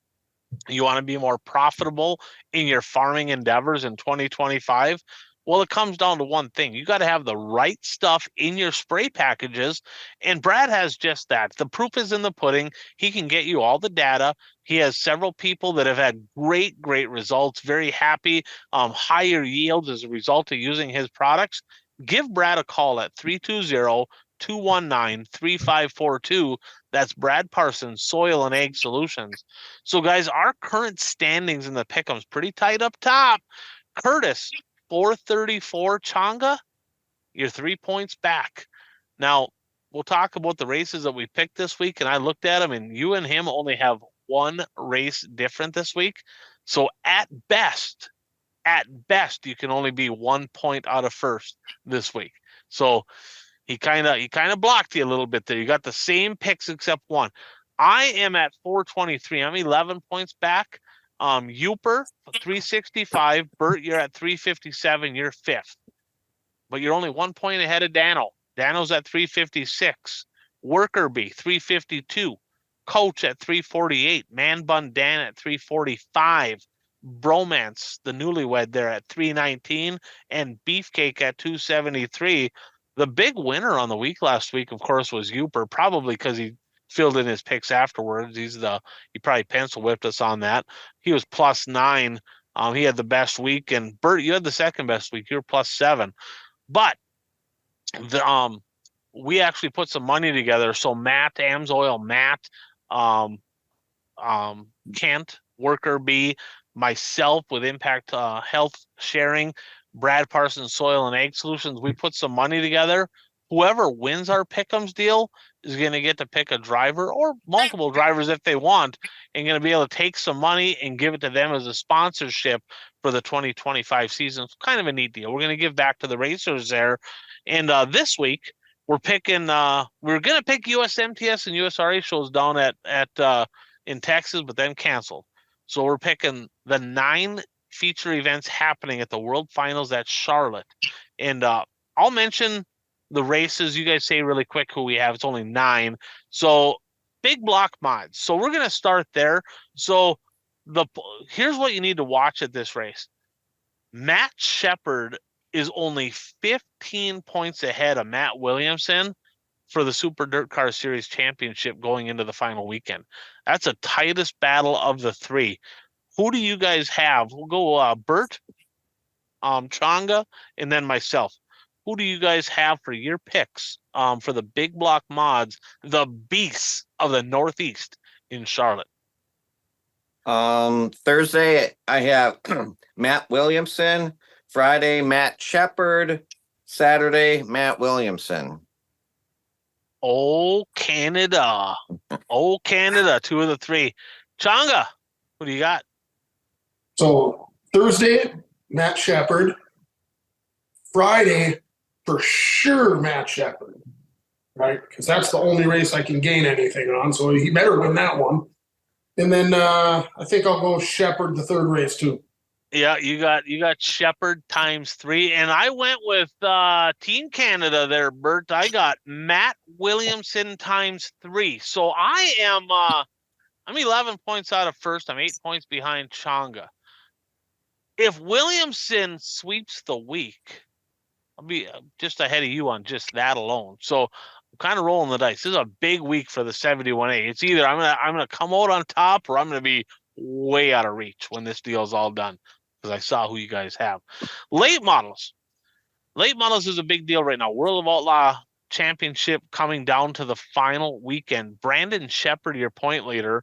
you want to be more profitable in your farming endeavors in 2025? Well, it comes down to one thing. You got to have the right stuff in your spray packages, and Brad has just that. The proof is in the pudding. He can get you all the data. He has several people that have had great results, very happy, higher yields as a result of using his products. Give Brad a call at 320-219-3542. That's Brad Parsons, Soil and Ag Solutions. So, guys, our current standings in the Pick'ems pretty tight up top. Curtis, 434. Changa, you're 3 points back. Now, we'll talk about the races that we picked this week, and I looked at them, and you and him only have 1 race different this week. So, at best, you can only be 1 point out of first this week. So, he kind of blocked you a little bit there. You got the same picks except one. I am at 423. I'm 11 points back. Uper, 365. Bert, you're at 357. You're 5th. But you're only 1 point ahead of Dano. Dano's at 356. Workerbee, 352. Coach at 348. Man Bun Dan at 345. Bromance, the newlywed, there at 319. And Beefcake at 273. The big winner on the week last week, of course, was Uper, probably because he filled in his picks afterwards. He probably pencil whipped us on that. He was +9. He had the best week, and Bert, you had the second best week. You were +7. But we actually put some money together. So Matt, Amsoil, Kent, Workerbee, myself with Impact Health Sharing, Brad Parsons Soil and Ag Solutions, we put some money together. Whoever wins our Pick'ems deal is going to get to pick a driver or multiple drivers if they want, and going to be able to take some money and give it to them as a sponsorship for the 2025 season. It's kind of a neat deal. We're going to give back to the racers there. And this week we're picking we're going to pick USMTS and USRA shows down at in Texas, but then canceled. So we're picking the 9 feature events happening at the World Finals at Charlotte. And I'll mention the races. You guys say really quick who we have. It's only 9. So big block mods. So we're going to start there. So here's what you need to watch at this race. Matt Shepard is only 15 points ahead of Matt Williamson for the Super Dirt Car Series Championship going into the final weekend. That's the tightest battle of the three. Who do you guys have? We'll go Bert, Changa, and then myself. Who do you guys have for your picks for the big block mods, the beasts of the Northeast in Charlotte? Thursday, I have Matt Williamson. Friday, Matt Shepard. Saturday, Matt Williamson. Oh, Canada. Oh, Canada, 2 of the 3. Changa, who do you got? So Thursday, Matt Shepard. Friday, for sure, Matt Shepard, right? Because that's the only race I can gain anything on. So he better win that one. And then I think I'll go Shepard the third race too. Yeah, you got Shepard times 3, and I went with Team Canada there, Bert. I got Matt Williamson times 3. So I'm 11 points out of first. I'm 8 points behind Changa. If Williamson sweeps the week, I'll be just ahead of you on just that alone. So I'm kind of rolling the dice. This is a big week for the 71A. It's either I'm gonna come out on top, or I'm gonna be way out of reach when this deal's all done, because I saw who you guys have. Late models. Late models is a big deal right now. World of Outlaw Championship coming down to the final weekend. Brandon Shepard, your point leader.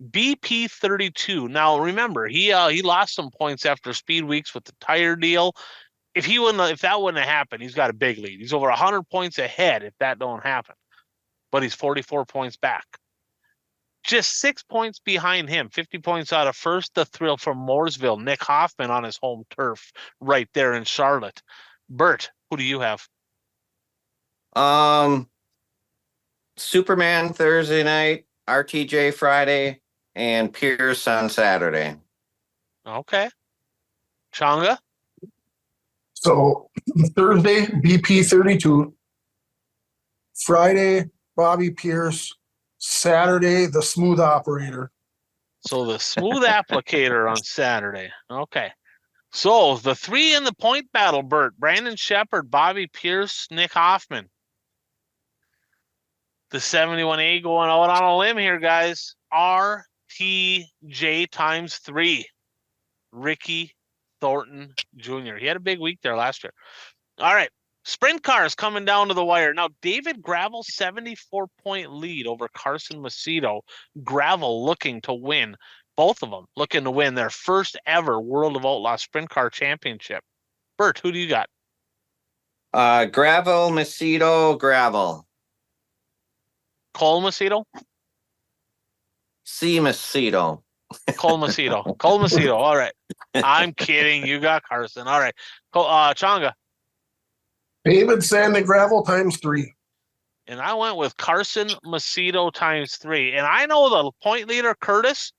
BP 32. Now remember, he lost some points after speed weeks with the tire deal. If that wouldn't have happened, he's got a big lead. He's over 100 points ahead if that don't happen. But he's 44 points back. Just 6 points behind him, 50 points out of first. The thrill from Mooresville, Nick Hoffman on his home turf right there in Charlotte. Bert, who do you have? Superman Thursday night, RTJ Friday, and Pierce on Saturday. Okay. Changa? So Thursday, BP 32. Friday, Bobby Pierce. Saturday, the smooth operator. So the smooth applicator on Saturday. Okay. So the 3 in the point battle, Bert. Brandon Shepard, Bobby Pierce, Nick Hoffman. The 71A going out on a limb here, guys. RTJ times 3. Ricky Thornton Jr. He had a big week there last year. All right. Sprint cars coming down to the wire. Now, David Gravel, 74-point lead over Carson Macedo. Gravel looking to win. Both of them looking to win their first ever World of Outlaw Sprint Car Championship. Bert, who do you got? Gravel, Macedo, Gravel. Cole Macedo? C. Macedo. Cole Macedo. Cole Macedo. All right. I'm kidding. You got Carson. All right. Changa. David Sand and Gravel times 3. And I went with Carson Macedo times 3. And I know the point leader, Curtis.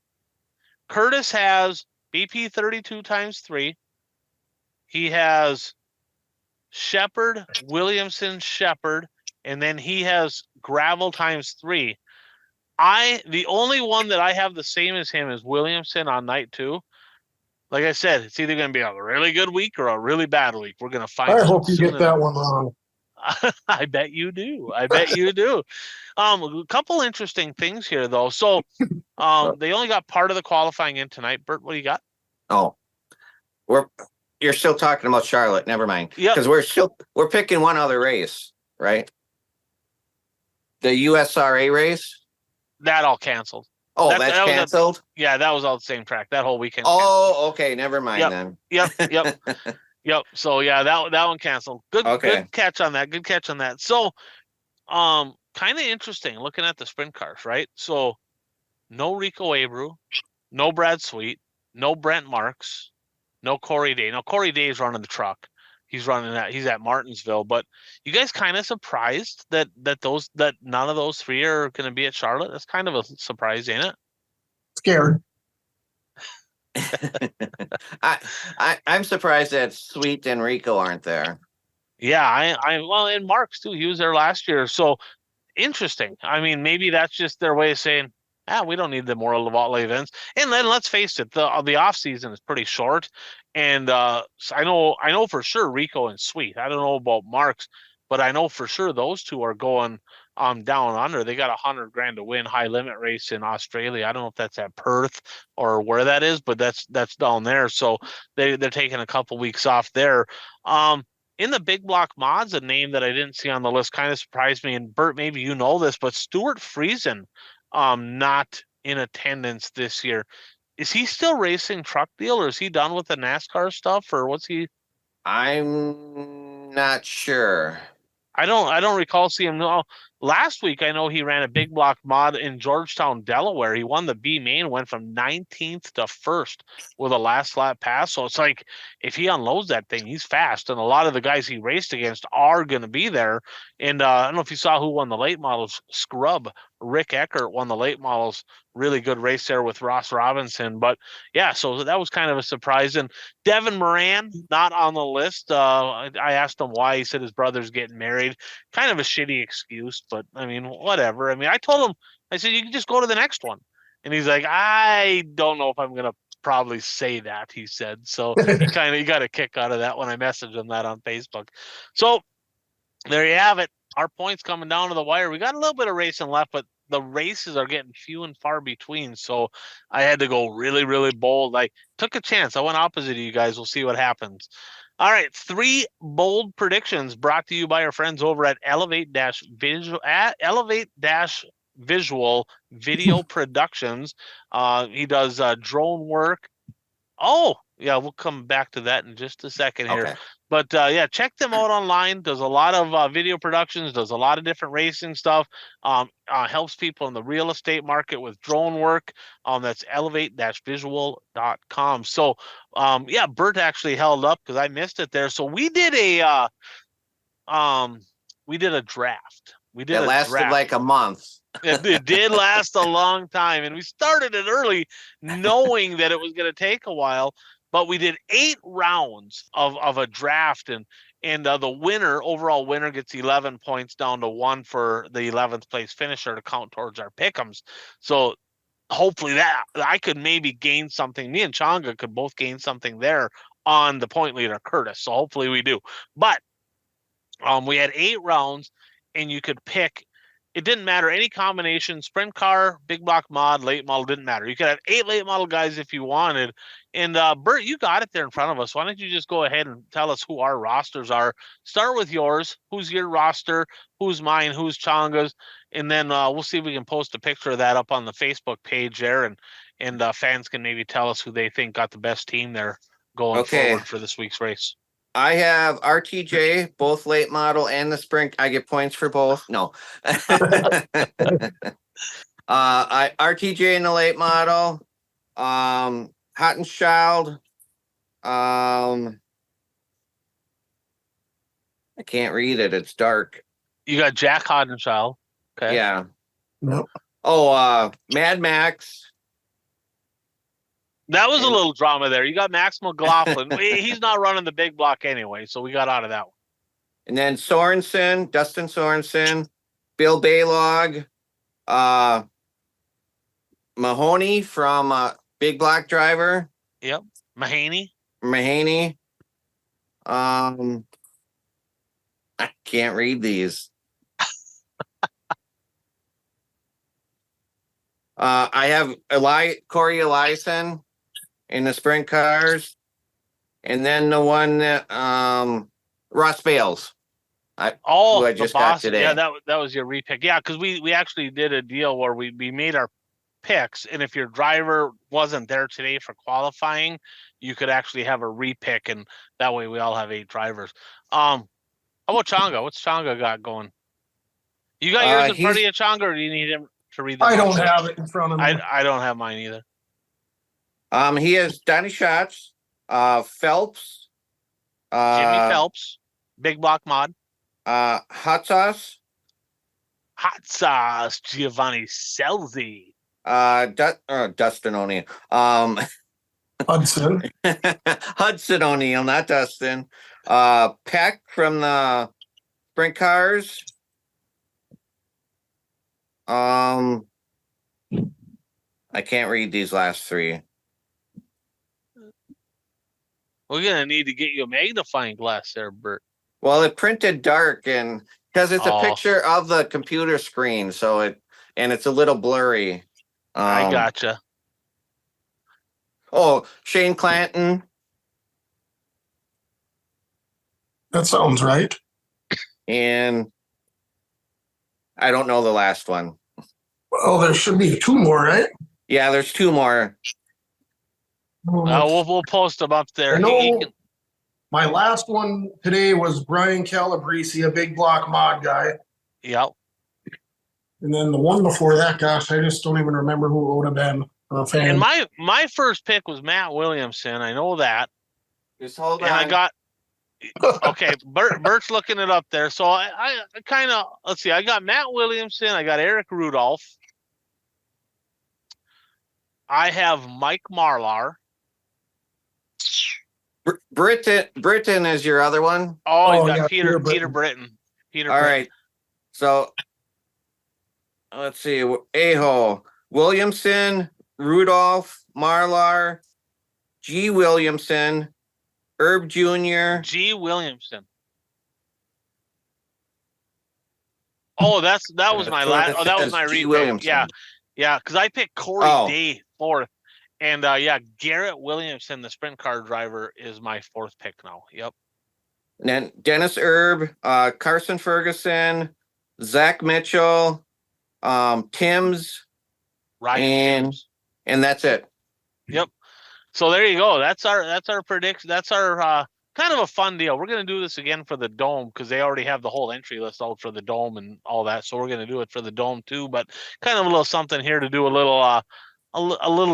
Curtis has BP 32 times 3. He has Shepard, Williamson, Shepard, and then he has Gravel times 3. The only one that I have the same as him is Williamson on night 2. Like I said, it's either going to be a really good week or a really bad week. We're going to find out. I hope you get that one wrong. I bet you do. I bet you do. A couple interesting things here, though. So they only got part of the qualifying in tonight. Bert, what do you got? Oh, you're still talking about Charlotte. Never mind. Yeah. Because we're picking one other race, right? The USRA race. That all canceled. Oh, that's canceled? Yeah, that was all the same track. That whole weekend. Oh, okay. Never mind then. Yep. So yeah, that one canceled. Good catch on that. Good catch on that. So kind of interesting looking at the sprint cars, right? So no Rico Abreu, no Brad Sweet, no Brent Marks, no Corey Day. Now Corey Day is running the truck. He's at Martinsville, but you guys kind of surprised that none of those 3 are going to be at Charlotte? That's kind of a surprise, ain't it? Scared. I'm surprised that Sweet and Rico aren't there. Yeah, well, and Marks too. He was there last year, so interesting. I mean, maybe that's just their way of saying, we don't need the World of Outlaw events. And then let's face it, the off season is pretty short. And so I know for sure Rico and Sweet. I don't know about Marks, but I know for sure those two are going down under. They got $100,000 to win high limit race in Australia. I don't know if that's at Perth or where that is, but that's down there. So they're taking a couple weeks off there. In the big block mods, a name that I didn't see on the list kind of surprised me. And Bert, maybe you know this, but Stuart Friesen, not in attendance this year. Is he still racing truck deal, or is he done with the NASCAR stuff, or what's he? I'm not sure. I don't recall seeing him. No, last week I know he ran a big block mod in Georgetown, Delaware. He won the B main, went from 19th to 1st with a last lap pass. So it's like if he unloads that thing, he's fast. And a lot of the guys he raced against are going to be there. And I don't know if you saw who won the late models. Scrub Rick Eckert won the late models. Really good race there with Ross Robinson. But yeah, so that was kind of a surprise. And Devin Moran, not on the list. I asked him why. He said his brother's getting married. Kind of a shitty excuse, but I mean, whatever. I mean, I told him, I said, you can just go to the next one. And he's like, I don't know if I'm going to probably say that, he said. So he got a kick out of that when I messaged him that on Facebook. So there you have it. Our points coming down to the wire. We got a little bit of racing left, but the races are getting few and far between. So I had to go really, really bold. I took a chance. I went opposite of you guys. We'll see what happens. All right. 3 bold predictions brought to you by our friends over at Elevate-Visual Video Productions. He does drone work. Oh, yeah, we'll come back to that in just a second here. Okay. But yeah, check them out online. Does a lot of video productions, does a lot of different racing stuff. Helps people in the real estate market with drone work. That's elevate-visual.com. So yeah, Bert actually held up because I missed it there. So we did a draft. It lasted like a month. It did last a long time, and we started it early knowing that it was going to take a while, but we did 8 rounds of a draft, and the overall winner gets 11 points down to 1 for the 11th place finisher to count towards our pick'ems. So hopefully that I could maybe gain something. Me and Changa could both gain something there on the point leader, Curtis. So hopefully we do. But we had 8 rounds, and you could pick. It didn't matter any combination, sprint car, big block mod, late model, didn't matter. You could have 8 late model guys if you wanted. And Bert, you got it there in front of us. Why don't you just go ahead and tell us who our rosters are? Start with yours. Who's your roster? Who's mine? Who's Changa's? And then we'll see if we can post a picture of that up on the Facebook page there, and fans can maybe tell us who they think got the best team there going forward for this week's race. I have RTJ, both late model and the sprint. I get points for both. No. I RTJ in the late model. Hottenchild. I can't read it. It's dark. You got Jack Hottenchild. Okay. Yeah. Nope. Oh, Mad Max. That was a little drama there. You got Max McLaughlin. He's not running the big block anyway, so we got out of that one. And then Sorensen, Dustin Sorensen, Bill Baylog, Mahoney from Big Block Driver. Yep. Mahaney. I can't read these. I have Corey Eliason in the sprint cars, and then the one that Ross Bales. I just got today. Yeah, that was your repick. Yeah, because we actually did a deal where we made our picks, and if your driver wasn't there today for qualifying, you could actually have a repick, and that way we all have 8 drivers. How about Changa? What's Changa got going? You got yours in front of you, Changa, or do you need him to read them? I don't have it in front of me. I don't have mine either. He has Donnie Schatz, Phelps, Jimmy Phelps, Big Block Mod, Hot Sauce, Giovanni Selzy, Dustin O'Neill, Hudson. Hudson O'Neill, not Dustin, Peck from the sprint cars, I can't read these last 3. We're gonna need to get you a magnifying glass there, Bert. Well, it printed dark, and Because it's a Oh. picture of the computer screen, it's a little blurry. I gotcha. Oh, Shane Clanton. That sounds right. And I don't know the last one. Well, there should be 2 more, right? Yeah, there's 2 more. We'll post them up there. I know my last one today was Brian Calabrese, a big block mod guy. Yep. And then the one before that, gosh, I just don't even remember who it would have been. And my first pick was Matt Williamson. I know that. Just hold on. And I got okay. Bert's looking it up there. So I kind of let's see. I got Matt Williamson. I got Eric Rudolph. I have Mike Marlar. Britain is your other one. Oh, you got yeah, Peter Peter Britton. Peter. All Britton. right. So let's see. Aho, Williamson, Rudolph, Marlar, G. Williamson, Herb Jr. G. Williamson. Oh, that was my last. Oh, that was my repick. Yeah, because I picked Corey Day fourth, and Garrett Williamson, the sprint car driver, is my fourth pick now. Yep. And then Dennis Erb, Carson Ferguson, Zach Mitchell, Timms, Ryan Timms. And that's it. Yep. So there you go. That's our prediction. That's our kind of a fun deal. We're going to do this again for the Dome because they already have the whole entry list out for the Dome and all that. So we're going to do it for the Dome too, but kind of a little something here to do a little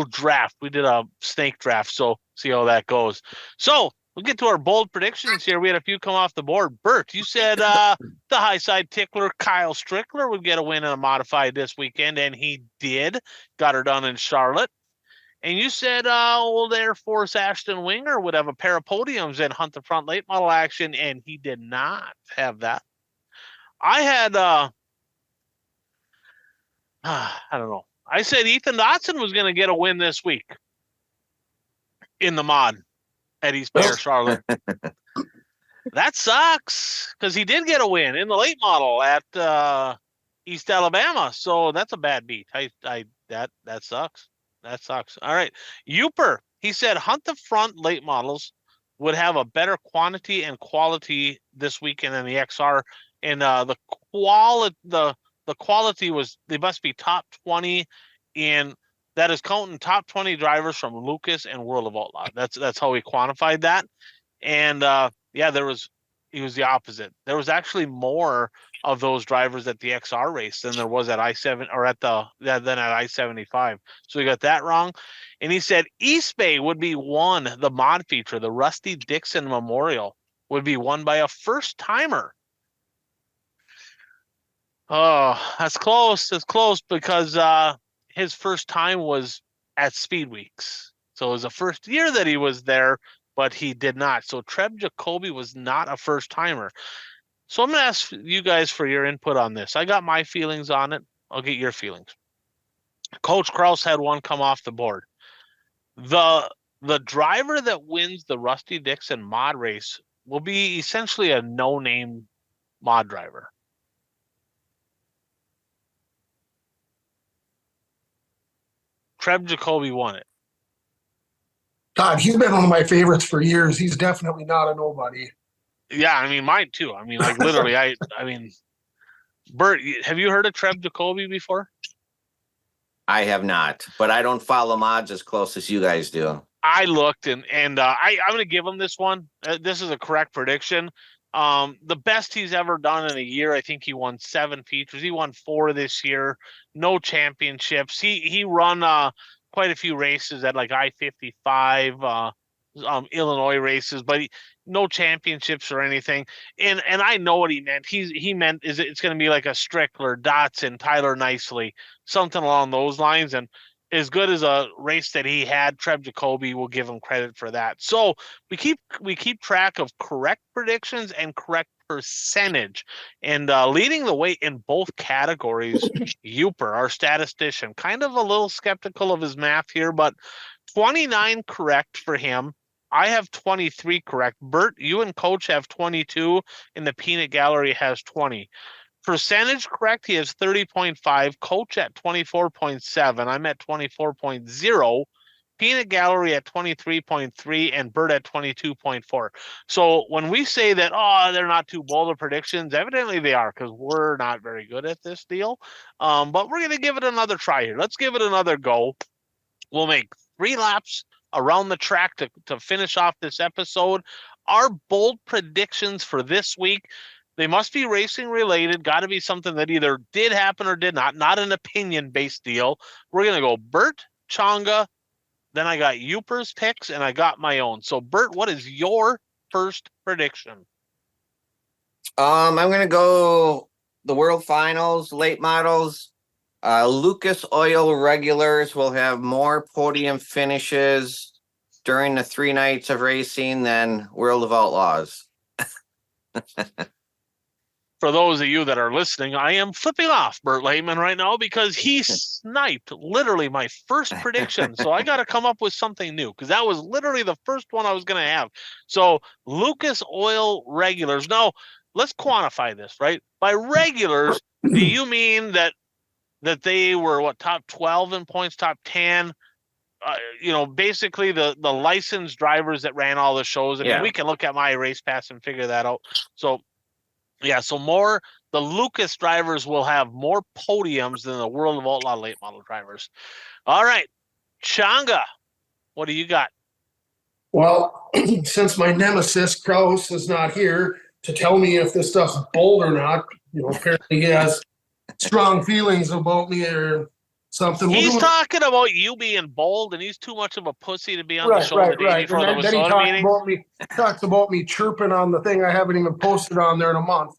draft. We did a snake draft. So see how that goes. So we'll get to our bold predictions here. We had a few come off the board. Bert, you said the high side tickler Kyle Strickler would get a win in a modified this weekend, and he did. Got her done in Charlotte. And you said old Air Force Ashton Winger would have a pair of podiums and hunt the front late model action, and he did not have that. I had, I don't know. I said Ethan Dotson was going to get a win this week in the mod at East Bay or Charlotte. That sucks because he did get a win in the late model at East Alabama. So that's a bad beat. That sucks. That sucks. All right. Uper, he said hunt the front late models would have a better quantity and quality this weekend than the XR. And the quality was, they must be top 20 in, that is counting top 20 drivers from Lucas and World of Outlaw. That's how we quantified that. And he was the opposite. There was actually more of those drivers at the XR race than there was at I-7 or than at I-75. So we got that wrong. And he said East Bay would be won, the mod feature, the Rusty Dixon Memorial would be won by a first timer. Oh, that's close. That's close because his first time was at Speed Weeks. So it was the first year that he was there, but he did not. So Treb Jacoby was not a first timer. So I'm going to ask you guys for your input on this. I got my feelings on it. I'll get your feelings. Coach Kraus had one come off the board. The driver that wins the Rusty Dixon mod race will be essentially a no-name mod driver. Treb Jacoby won it. God, he's been one of my favorites for years. He's definitely not a nobody. Yeah, I mean, mine too. I mean, like literally, I mean, Bert, have you heard of Treb Jacoby before? I have not, but I don't follow mods as close as you guys do. I looked and I'm going to give him this one. This is a correct prediction. The best he's ever done in a year. I think he won 7 features. He won 4 this year. No championships. He run quite a few races at like I-55, Illinois races, but no championships or anything. And I know what he meant. He meant it's going to be like a Strickler, Dotson, Tyler Nicely, something along those lines. And as good as a race that he had, Treb Jacoby will give him credit for that. So we keep track of correct predictions and correct percentage. And leading the way in both categories, Uper, our statistician, kind of a little skeptical of his math here, but 29 correct for him. I have 23 correct. Bert, you and Coach have 22, and the Peanut Gallery has 20. Percentage correct, he has 30.5. Coach at 24.7. I'm at 24.0. Peanut Gallery at 23.3 and Bert at 22.4. So when we say that, oh, they're not too bold of predictions, evidently they are, because we're not very good at this deal. But we're going to give it another try here. Let's give it another go. We'll make 3 laps around the track to finish off this episode. Our bold predictions for this week, they must be racing related. Got to be something that either did happen or did not an opinion-based deal. We're going to go Bert, Changa, then I got Uper's picks, and I got my own. So, Bert, what is your first prediction? I'm gonna go the World Finals, late models. Lucas Oil regulars will have more podium finishes during the 3 nights of racing than World of Outlaws. For those of you that are listening, I am flipping off Bert Lehman right now because he sniped literally my first prediction. So I got to come up with something new because that was literally the first one I was going to have. So Lucas Oil regulars. Now, let's quantify this, right? By regulars, do you mean that they were top 12 in points, top 10? Basically the licensed drivers that ran all the shows. I mean, we can look at my race pass and figure that out. So the Lucas drivers will have more podiums than the World of Outlaw late model drivers. All right, Changa, what do you got? Well, since my nemesis Kraus is not here to tell me if this stuff's bold or not, apparently he has strong feelings about me or something. He's talking about you being bold, and he's too much of a pussy to be on the show the day before the WSOTA meeting. Talks about me chirping on the thing I haven't even posted on there in a month.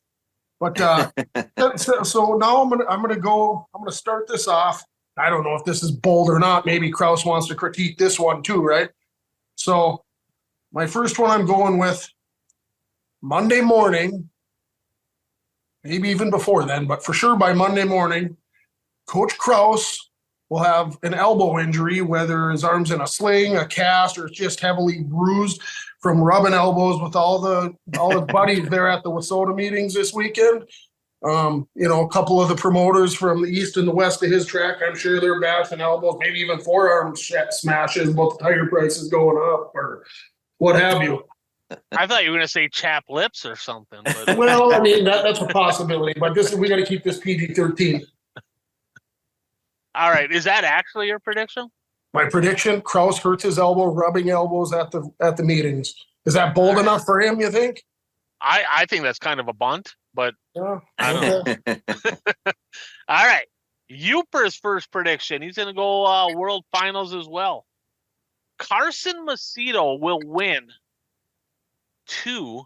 But so now I'm gonna start this off. I don't know if this is bold or not. Maybe Kraus wants to critique this one too, right? So my first one I'm going with Monday morning, maybe even before then, but for sure by Monday morning, Coach Kraus will have an elbow injury, whether his arm's in a sling, a cast, or it's just heavily bruised from rubbing elbows with all the buddies there at the WSOTA meetings this weekend. A couple of the promoters from the east and the west of his track, I'm sure they're bashing elbows, maybe even forearm smashes, about the tire prices going up or what have you. I thought you were going to say chap lips or something. But... Well, I mean, that's a possibility, but we got to keep this PG-13. All right. Is that actually your prediction? My prediction, Kraus hurts his elbow, rubbing elbows at the meetings. Is that bold enough for him, you think? I think that's kind of a bunt, but I don't know. All right. Uper's first prediction. He's going to go World Finals as well. Carson Macedo will win 2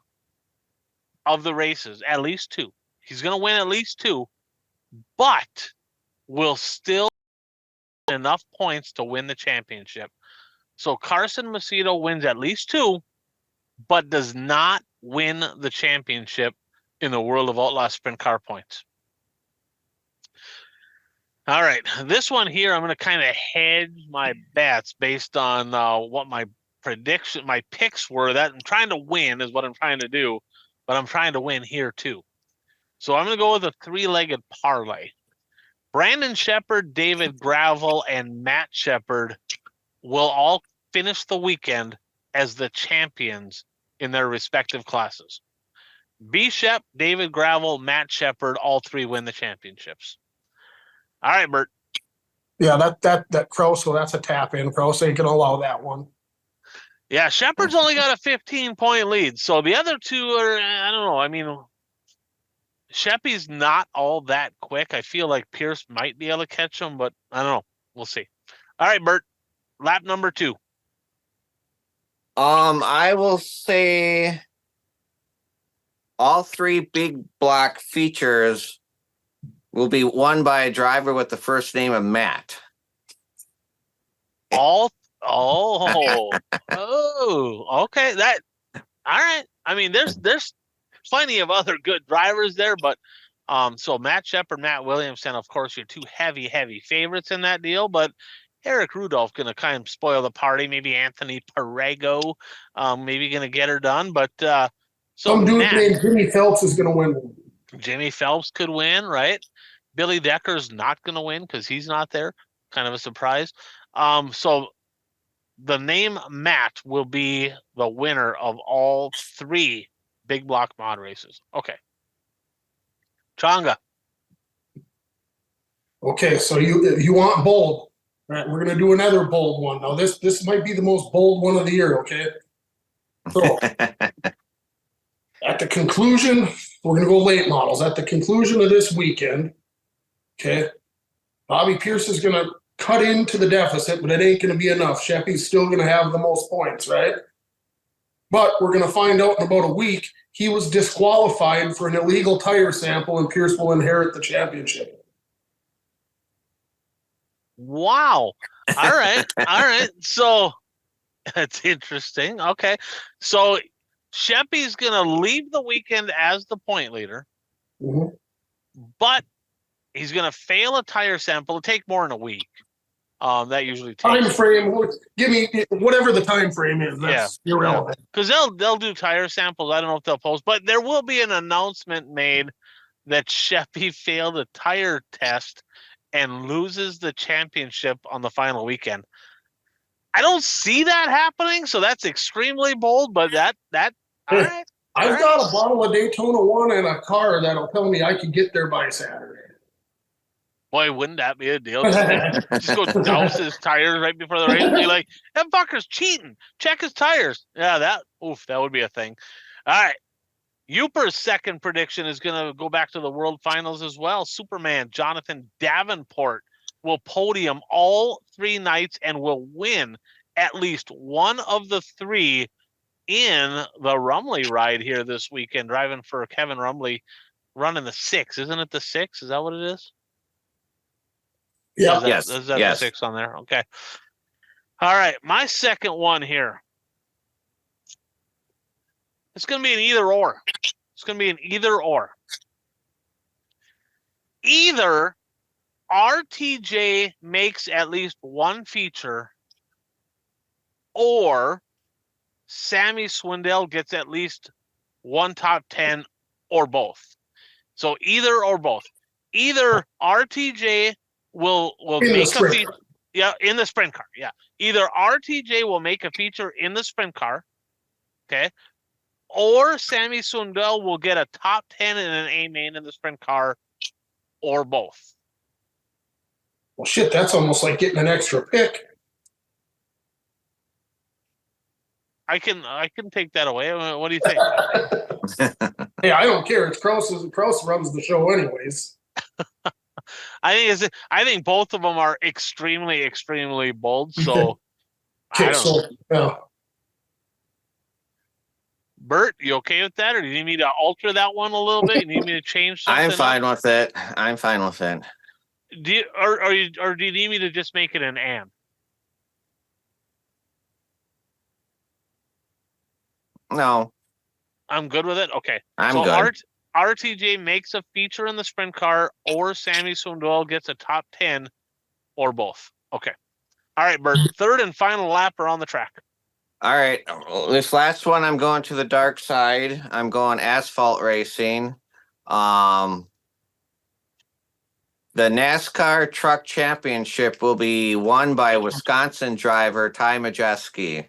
of the races, at least 2. He's going to win at least 2, but will still enough points to win the championship. So Carson Macedo wins at least 2, but does not win the championship in the World of Outlaw Sprint Car points. All right, this one here, I'm going to kind of hedge my bets based on what my picks were. That I'm trying to win is what I'm trying to do, but I'm trying to win here too. So I'm going to go with a 3-legged parlay. Brandon Shepard, David Gravel, and Matt Shepard will all finish the weekend as the champions in their respective classes. B. Shep, David Gravel, Matt Shepard, all 3 win the championships. All right, Bert. Yeah, that Kraus, so that's a tap in. Kraus ain't gonna allow that one. Yeah, Shepard's only got a 15-point lead, so the other 2 are, I don't know. I mean, Sheppy's not all that quick. I feel like Pierce might be able to catch him, but I don't know. We'll see. All right, Bert. Lap number 2. I will say all 3 big block features will be won by a driver with the first name of Matt. Oh, okay. All right. I mean, there's plenty of other good drivers there, but so Matt Shepard, Matt Williamson, of course, your 2 heavy favorites in that deal. But Eric Rudolph going to kind of spoil the party. Maybe Anthony Parego, maybe going to get her done. But so Some dude Matt, named Jimmy Phelps is going to win. Jimmy Phelps could win, right? Billy Decker's not going to win because he's not there. Kind of a surprise. So the name Matt will be the winner of all 3 big block mod races. Okay. Changa. Okay, so you want bold. All right, we're going to do another bold one. Now, this might be the most bold one of the year, okay? So, at the conclusion, we're going to go late models. At the conclusion of this weekend, okay, Bobby Pierce is going to cut into the deficit, but it ain't going to be enough. Sheppy's still going to have the most points, right? But we're going to find out in about a week he was disqualified for an illegal tire sample, and Pierce will inherit the championship. Wow. All right. All right. So that's interesting. Okay. So Sheppy's going to leave the weekend as the point leader, Mhm. but he's going to fail a tire sample. It'll take more than a week. That usually Time takes, frame, give me whatever the time frame is. That's irrelevant. because they'll do tire samples. I don't know if they'll post, but there will be an announcement made that Sheppy failed a tire test and loses the championship on the final weekend. I don't see that happening, so that's extremely bold. But that all right. I've got a bottle of Daytona 1 and a car that'll tell me I can get there by Saturday. Boy, wouldn't that be a deal? Just go douse his tires right before the race. And be like, that fucker's cheating. Check his tires. Yeah, that would be a thing. All right. Uper's second prediction is going to go back to the World Finals as well. Superman Jonathan Davenport will podium all 3 nights and will win at least one of the 3 in the Rumley ride here this weekend, driving for Kevin Rumley, running the 6. Isn't it the 6? Is that what it is? Yeah. Is that the 6 on there? Okay. All right. My second one here. It's going to be an either or. It's going to be an either or. Either RTJ makes at least one feature, or Sammy Swindell gets at least one top 10, or both. So either or both. Either RTJ will make a feature. Yeah, in the sprint car. Yeah. Either RTJ will make a feature in the sprint car. Okay. Or Sammy Swindell will get a top 10 and an A main in the sprint car, or both. Well, shit, that's almost like getting an extra pick. I can take that away. What do you think? Hey, I don't care. It's Kraus runs the show anyways. I think both of them are extremely, extremely bold. So I Okay, don't so know. Bert, you okay with that, or do you need me to alter that one a little bit? You need me to change something? I'm fine with it. I'm fine with it. Do you, or do you need me to just make it an and? No, I'm good with it. Okay, I'm so good. RTJ makes a feature in the sprint car, or Sammy Swindell gets a top 10, or both. Okay. All right, Bert. Third and final lap are on the track. All right. This last one, I'm going to the dark side. I'm going asphalt racing. The NASCAR Truck Championship will be won by Wisconsin driver Ty Majeski.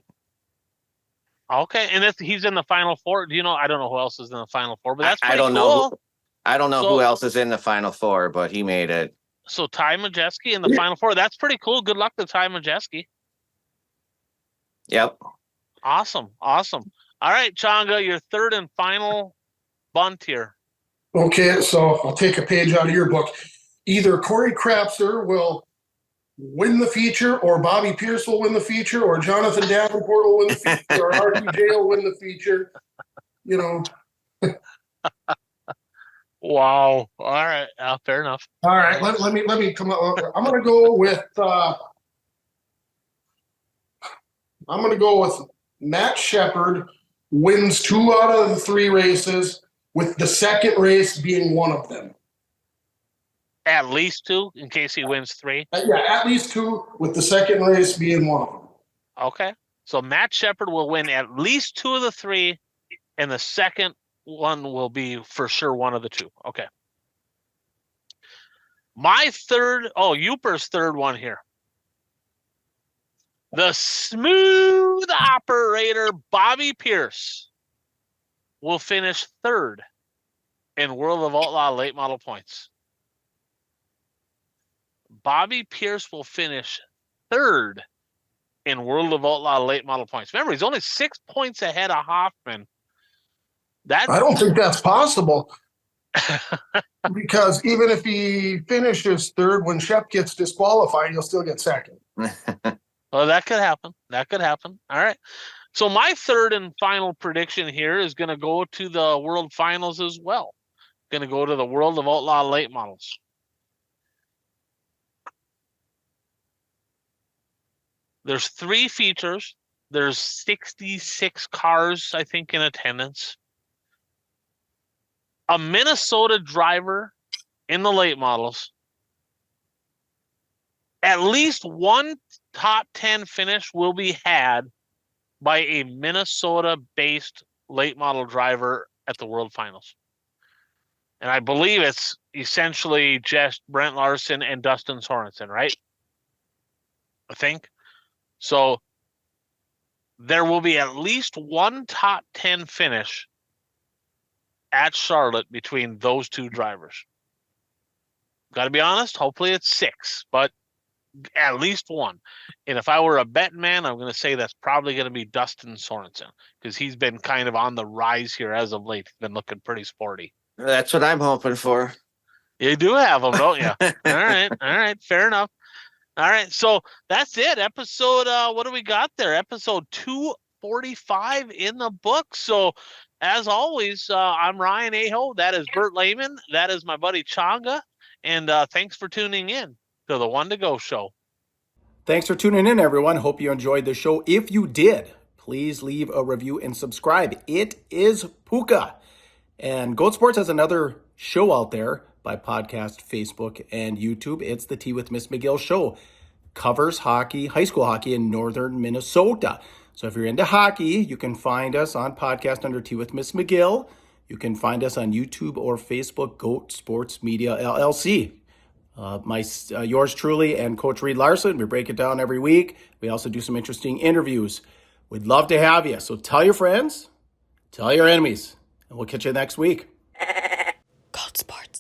Okay, and he's in the final 4. Do you know? I don't know who else is in the final 4, but that's pretty I don't cool. know. I don't know who else is in the final 4, but he made it. So Ty Majeski in the final 4. That's pretty cool. Good luck to Ty Majeski. Yep. Awesome. All right, Changa, your third and final bunt here. Okay, so I'll take a page out of your book. Either Corey Krapser will win the feature, or Bobby Pierce will win the feature, or Jonathan Davenport will win the feature, or RTJ will win the feature. You know. Wow. All right. Fair enough. All right. Let me come up. I'm gonna go with Matt Shepard wins 2 out of the 3 races, with the second race being one of them. At least 2 in case he wins 3. Yeah, at least 2, with the second race being one of them. Okay. So Matt Shepard will win at least 2 of the 3, and the second one will be for sure one of the 2. Okay. My third, Uper's third one here. The smooth operator Bobby Pierce will finish 3rd in World of Outlaw late model points. Bobby Pierce will finish 3rd in World of Outlaw late model points. Remember, he's only 6 points ahead of Hoffman. I don't think that's possible. Because even if he finishes 3rd, when Shep gets disqualified, he'll still get 2nd. Well, that could happen. That could happen. All right. So my third and final prediction here is going to go to the World Finals as well. Going to go to the World of Outlaw late models. There's 3 features. There's 66 cars, I think, in attendance. A Minnesota driver in the late models. At least one top 10 finish will be had by a Minnesota-based late model driver at the World Finals. And I believe it's essentially just Brent Larson and Dustin Sorensen, right? I think. So there will be at least one top 10 finish at Charlotte between those 2 drivers. Got to be honest, hopefully it's 6, but at least 1. And if I were a betting man, I'm going to say that's probably going to be Dustin Sorensen, because he's been kind of on the rise here as of late. He's been looking pretty sporty. That's what I'm hoping for. You do have him, don't you? All right, fair enough. All right, so that's it. Episode, what do we got there? Episode 245 in the book. So, as always, I'm Ryan Aho. That is Bert Lehman. That is my buddy Changa. And thanks for tuning in to the One to Go show. Thanks for tuning in, everyone. Hope you enjoyed the show. If you did, please leave a review and subscribe. It is Puka. And Goat Sports has another show out there by podcast, Facebook, and YouTube. It's the Tea with Miss McGill show. Covers hockey, high school hockey in northern Minnesota. So if you're into hockey, you can find us on podcast under Tea with Miss McGill. You can find us on YouTube or Facebook, Goat Sports Media LLC. Yours truly and Coach Reed Larson. We break it down every week. We also do some interesting interviews. We'd love to have you. So tell your friends, tell your enemies, and we'll catch you next week.